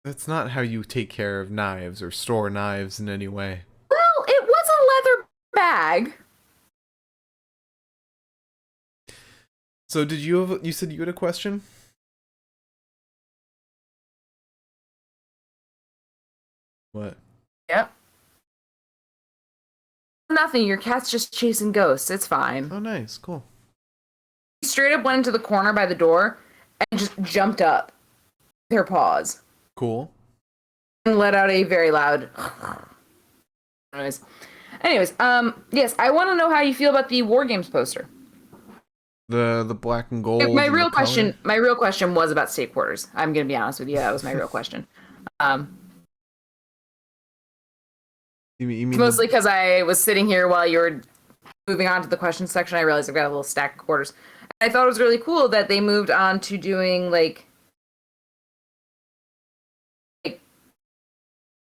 That's not how you take care of knives or store knives in any way.
Well, it was a leather bag.
So did you said you had a question? What?
Yep. Nothing. Your cat's just chasing ghosts. It's fine.
Oh, nice. Cool.
He straight up went into the corner by the door and just jumped up with her paws.
Cool.
And let out a very loud noise. Anyways, yes, I want to know how you feel about the War Games poster.
The black and gold.
My real question was about state quarters. I'm gonna be honest with you. That was my real question.
You mean
Mostly because I was sitting here while you were moving on to the question section. I realized I've got a little stack of quarters. I thought it was really cool that they moved on to doing like what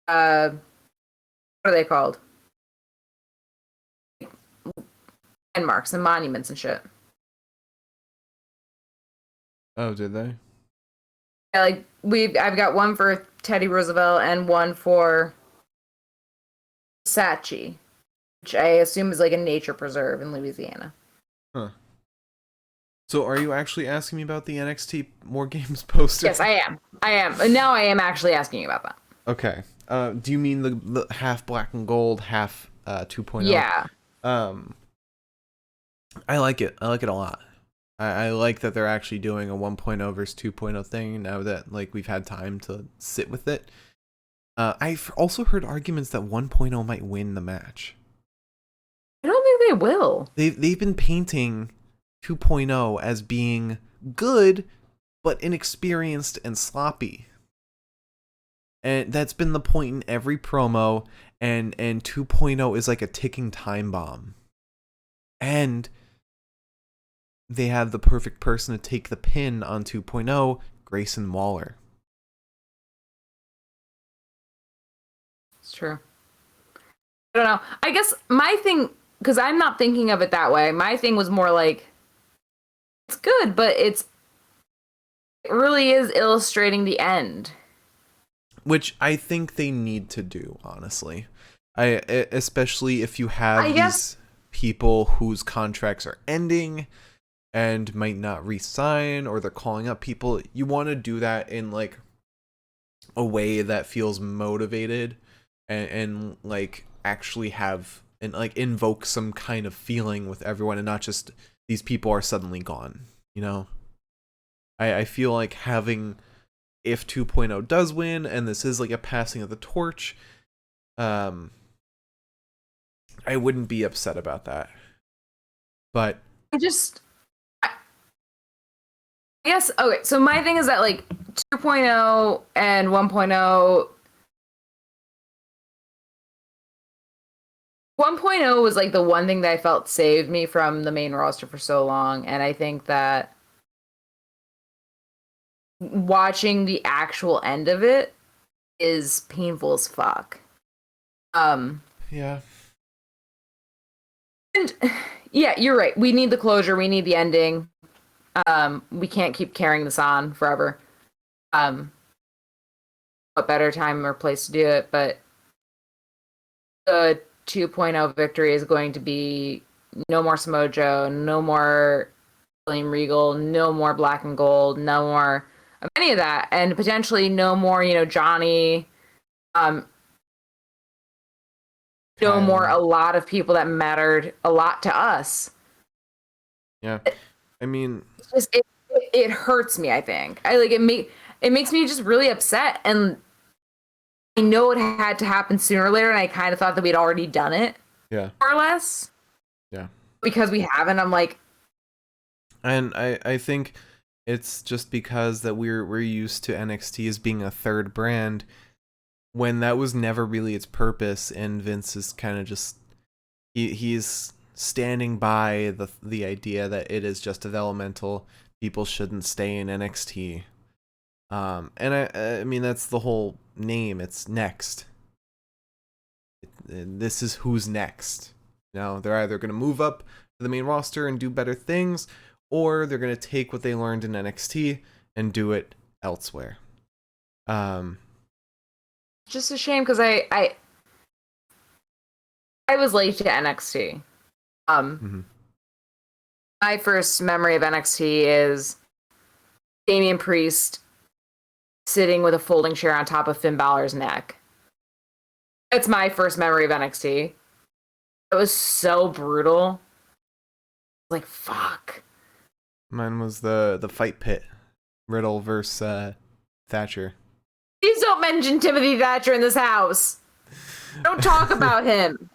are they called? Landmarks and monuments and shit.
Oh, did they?
Yeah, like I've got one for Teddy Roosevelt and one for Saatchi, which I assume is like a nature preserve in Louisiana.
Huh. So are you actually asking me about the NXT War Games poster?
Yes, I am. And now I am actually asking you about that.
Okay. Do you mean the half black and gold, half 2.0?
Yeah.
I like it. I like it a lot. I like that they're actually doing a 1.0 versus 2.0 thing now that like we've had time to sit with it. I've also heard arguments that 1.0 might win the match.
I don't think they will.
They've been painting 2.0 as being good but inexperienced and sloppy. And that's been the point in every promo, and 2.0 is like a ticking time bomb. And they have the perfect person to take the pin on 2.0, Grayson Waller.
It's true. I don't know. I guess my thing, because I'm not thinking of it that way, my thing was more like, it's good, but it really is illustrating the end.
Which I think they need to do, honestly. Especially if you have these people whose contracts are ending and might not re-sign, or they're calling up people. You want to do that in like a way that feels motivated and like actually have and like invoke some kind of feeling with everyone, and not just these people are suddenly gone, you know? I feel like having, if 2.0 does win and this is like a passing of the torch, I wouldn't be upset about that. But
I guess, okay, so my thing is that like 2.0 and 1.0 1.0 was like the one thing that I felt saved me from the main roster for so long, and I think that watching the actual end of it is painful as fuck.
Yeah.
And yeah, you're right. We need the closure. We need the ending. We can't keep carrying this on forever. What better time or place to do it? But the 2.0 victory is going to be no more Samoa Joe, no more William Regal, no more Black and Gold, no more of any of that, and potentially no more, Johnny. No more a lot of people that mattered a lot to us.
Yeah, I mean,
it hurts me. I think it makes me just really upset, and I know it had to happen sooner or later, and I kind of thought that we'd already done it.
Yeah,
more or less.
Yeah,
because we haven't. I'm like,
and I think it's just because that we're used to NXT as being a third brand, when that was never really its purpose, and Vince is kind of just he's standing by the idea that it is just developmental. People shouldn't stay in NXT. And I mean, that's the whole name. It's next. This is who's next. Now they're either going to move up to the main roster and do better things, or they're going to take what they learned in NXT and do it elsewhere.
Just a shame because I was late to NXT. My first memory of NXT is Damian Priest sitting with a folding chair on top of Finn Balor's neck. That's my first memory of NXT. It was so brutal. Like, fuck.
Mine was the fight pit, Riddle versus Thatcher.
Please don't mention Timothy Thatcher in this house. Don't talk about him.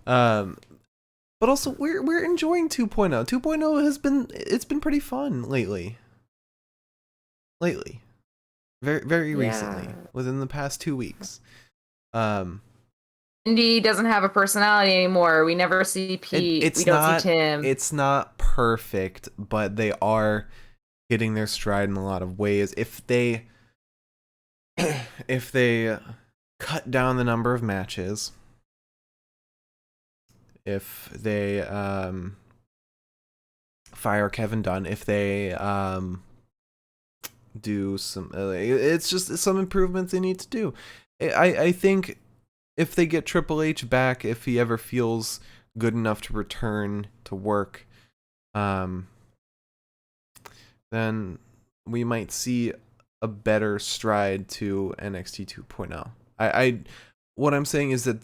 But also we're enjoying 2.0. 2.0 has been pretty fun lately. Very recently, within the past 2 weeks.
Indy doesn't have a personality anymore. We never see Pete. We don't see Tim.
It's not perfect, but they are hitting their stride in a lot of ways. If they cut down the number of matches, if they fire Kevin Dunn, if they do some it's just some improvements they need to do. I think if they get Triple H back, if he ever feels good enough to return to work, then we might see a better stride to NXT 2.0. I what I'm saying is that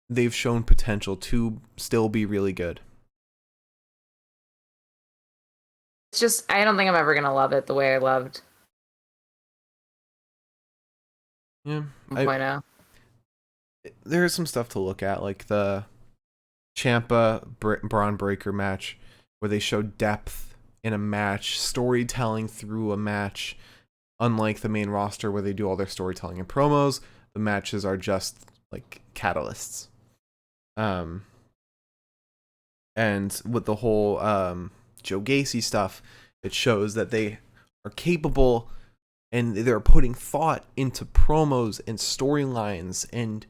they've shown potential to still be really good.
It's just, I don't think I'm ever going to love it the way I loved.
Yeah.
2.0.
There is some stuff to look at, like the Ciampa Braun Breaker match, where they showed depth in a match, storytelling through a match. Unlike the main roster where they do all their storytelling and promos, the matches are just like catalysts. And with the whole Joe Gacy stuff, it shows that they are capable and they're putting thought into promos and storylines and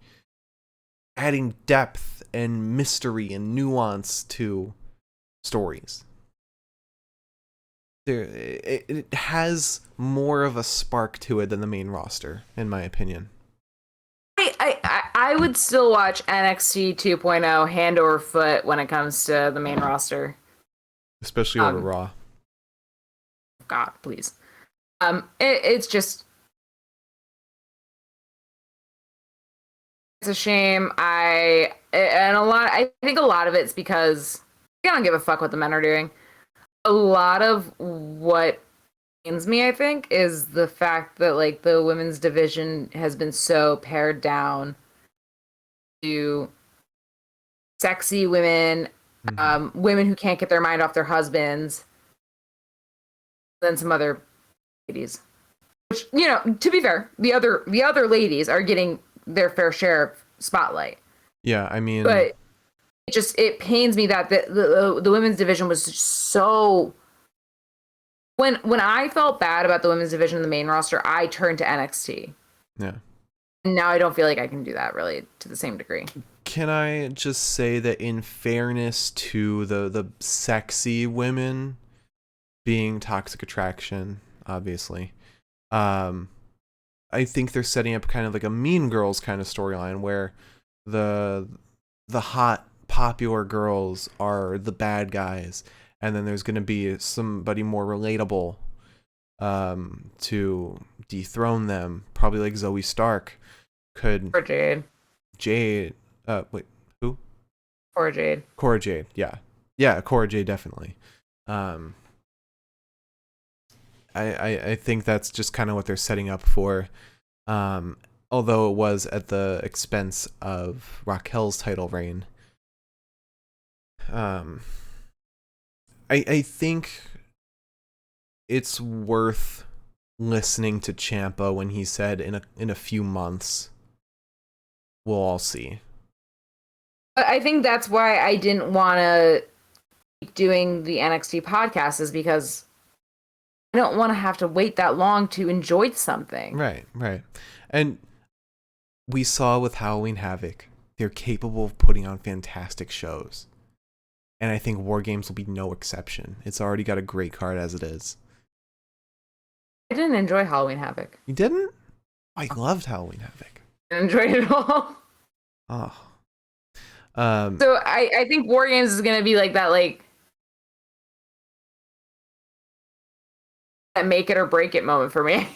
adding depth and mystery and nuance to stories. It has more of a spark to it than the main roster, in my opinion.
I would still watch NXT 2.0 hand over foot when it comes to the main roster.
Especially over Raw.
God, please. It's just, it's a shame. I think a lot of it's because I don't give a fuck what the men are doing. A lot of what pains me, I think, is the fact that like the women's division has been so pared down to sexy women, women who can't get their mind off their husbands, than some other ladies. Which, you know, to be fair, the other ladies are getting their fair share of spotlight.
Yeah, I mean,
but it pains me that the women's division was so. When I felt bad about the women's division in the main roster, I turned to NXT.
Yeah.
And now I don't feel like I can do that really to the same degree.
Can I just say that in fairness to the sexy women being Toxic Attraction, obviously, I think they're setting up kind of like a Mean Girls kind of storyline where the hot popular girls are the bad guys, and then there's going to be somebody more relatable to dethrone them, probably like Zoe Stark could,
or Jade.
Wait, who?
Cora Jade.
Cora Jade, yeah, Cora Jade definitely. I think that's just kind of what they're setting up for. Although it was at the expense of Raquel's title reign. I think it's worth listening to Ciampa when he said in a few months we'll all see.
I think that's why I didn't want to keep doing the NXT podcast, is because I don't want to have to wait that long to enjoy something.
Right. And we saw with Halloween Havoc, they're capable of putting on fantastic shows. And I think War Games will be no exception. It's already got a great card as it is.
I didn't enjoy Halloween Havoc.
You didn't? I loved Halloween Havoc.
I didn't enjoy it at all.
Oh.
So I think War Games is going to be like that, like, that make it or break it moment for me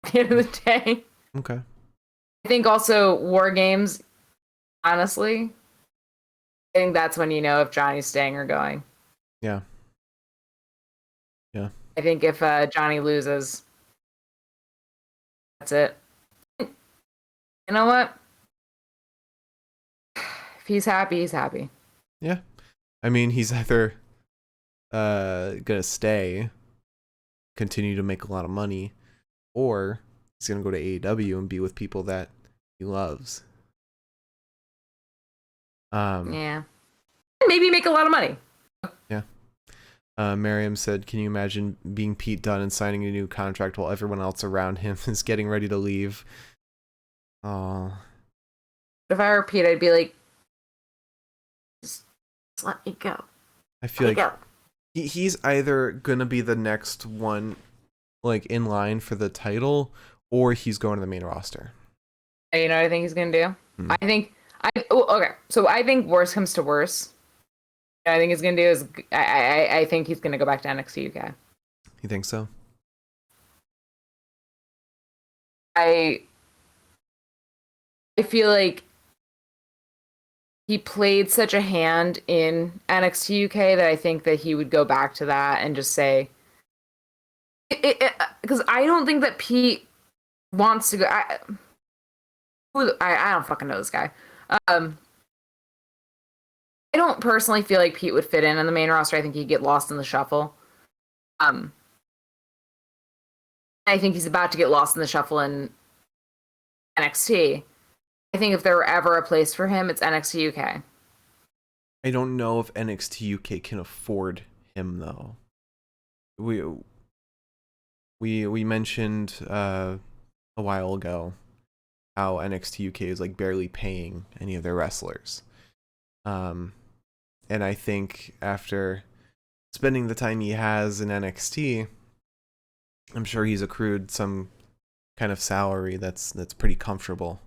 at the end of the day.
Okay.
I think also War Games, honestly, I think that's when you know if Johnny's staying or going.
Yeah. Yeah.
I think if Johnny loses, that's it. You know what? If he's happy, he's happy.
Yeah. I mean, he's either gonna stay, continue to make a lot of money, or he's gonna go to AEW and be with people that he loves.
Yeah. Maybe make a lot of money.
Yeah. Miriam said, "Can you imagine being Pete Dunne and signing a new contract while everyone else around him is getting ready to leave?" Oh.
If I were Pete, I'd be like, just let me go.
I feel like he's either gonna be the next one, like in line for the title, or he's going to the main roster.
You know what I think he's gonna do? Okay. So I think worst comes to worst. What I think he's gonna do is I think he's gonna go back to NXT UK.
You think so?
I feel like he played such a hand in NXT UK that I think that he would go back to that and just say, because I don't think that Pete wants to go. I don't fucking know this guy. I don't personally feel like Pete would fit in on the main roster. I think he'd get lost in the shuffle. I think he's about to get lost in the shuffle in NXT. I think if there were ever a place for him, it's NXT UK.
I don't know if NXT UK can afford him though. We mentioned a while ago how NXT UK is like barely paying any of their wrestlers. And I think after spending the time he has in NXT, I'm sure he's accrued some kind of salary that's pretty comfortable.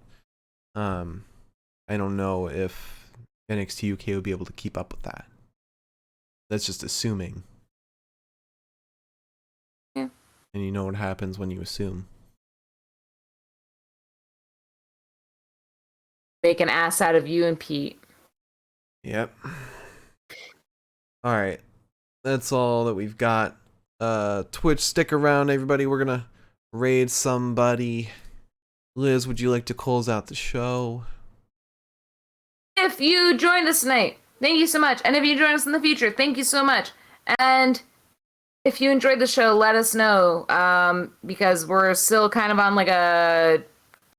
I don't know if NXT UK would be able to keep up with that. That's just assuming.
Yeah.
And you know what happens when you assume.
Make an ass out of you and Pete.
Yep. All right. That's all that we've got. Twitch, stick around, everybody. We're gonna raid somebody. Liz, would you like to close out the show?
If you joined us tonight, thank you so much. And if you join us in the future, thank you so much. And if you enjoyed the show, let us know. Because we're still kind of on like a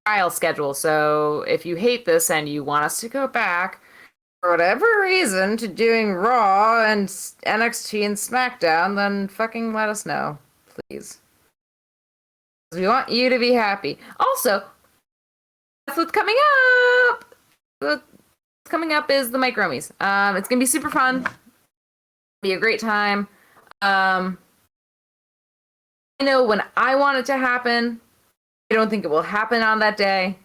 trial schedule. So if you hate this and you want us to go back for whatever reason to doing Raw and NXT and SmackDown, then fucking let us know, please. We want you to be happy. Also, that's what's coming up. What's coming up is the Micromies. It's gonna be super fun. Be a great time. I know when I want it to happen. I don't think it will happen on that day.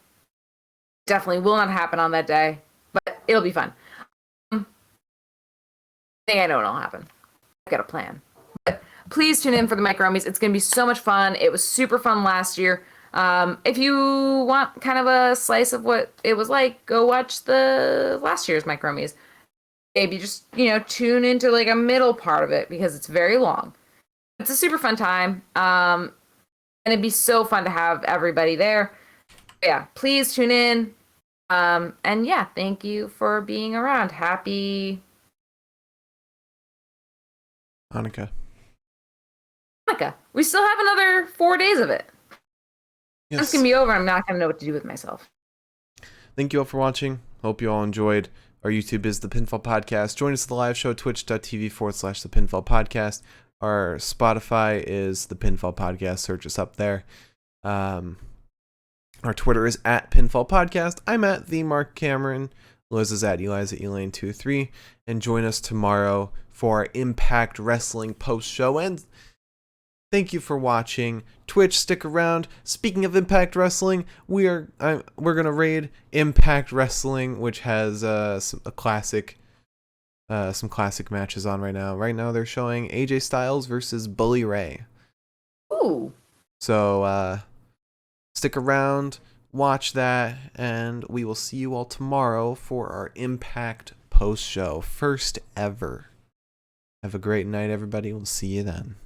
Definitely will not happen on that day, but it'll be fun. I think I know what'll happen. I've got a plan. But please tune in for the Micromies. It's going to be so much fun. It was super fun last year. If you want kind of a slice of what it was like, go watch the last year's Micromies. Maybe just, tune into like a middle part of it because it's very long. It's a super fun time. And it'd be so fun to have everybody there. Yeah, please tune in. And yeah, thank you for being around. Happy
Hanukkah.
We still have another 4 days of it.
Yes.
This can be over. I'm not going to know what to do with myself.
Thank you all for watching. Hope you all enjoyed. Our YouTube is The Pinfall Podcast. Join us at the live show, twitch.tv/The Pinfall Podcast. Our Spotify is The Pinfall Podcast. Search us up there. Our Twitter is at Pinfall Podcast. I'm at the Mark Cameron. Liz is at Elaine23. And join us tomorrow for our Impact Wrestling post show. And thank you for watching. Twitch, stick around. Speaking of Impact Wrestling, we're gonna raid Impact Wrestling, which has some classic matches on right now. Right now they're showing AJ Styles versus Bully Ray.
Ooh.
So stick around. watch that, and we will see you all tomorrow for our Impact post show, first ever. Have a great night, everybody. We'll see you then.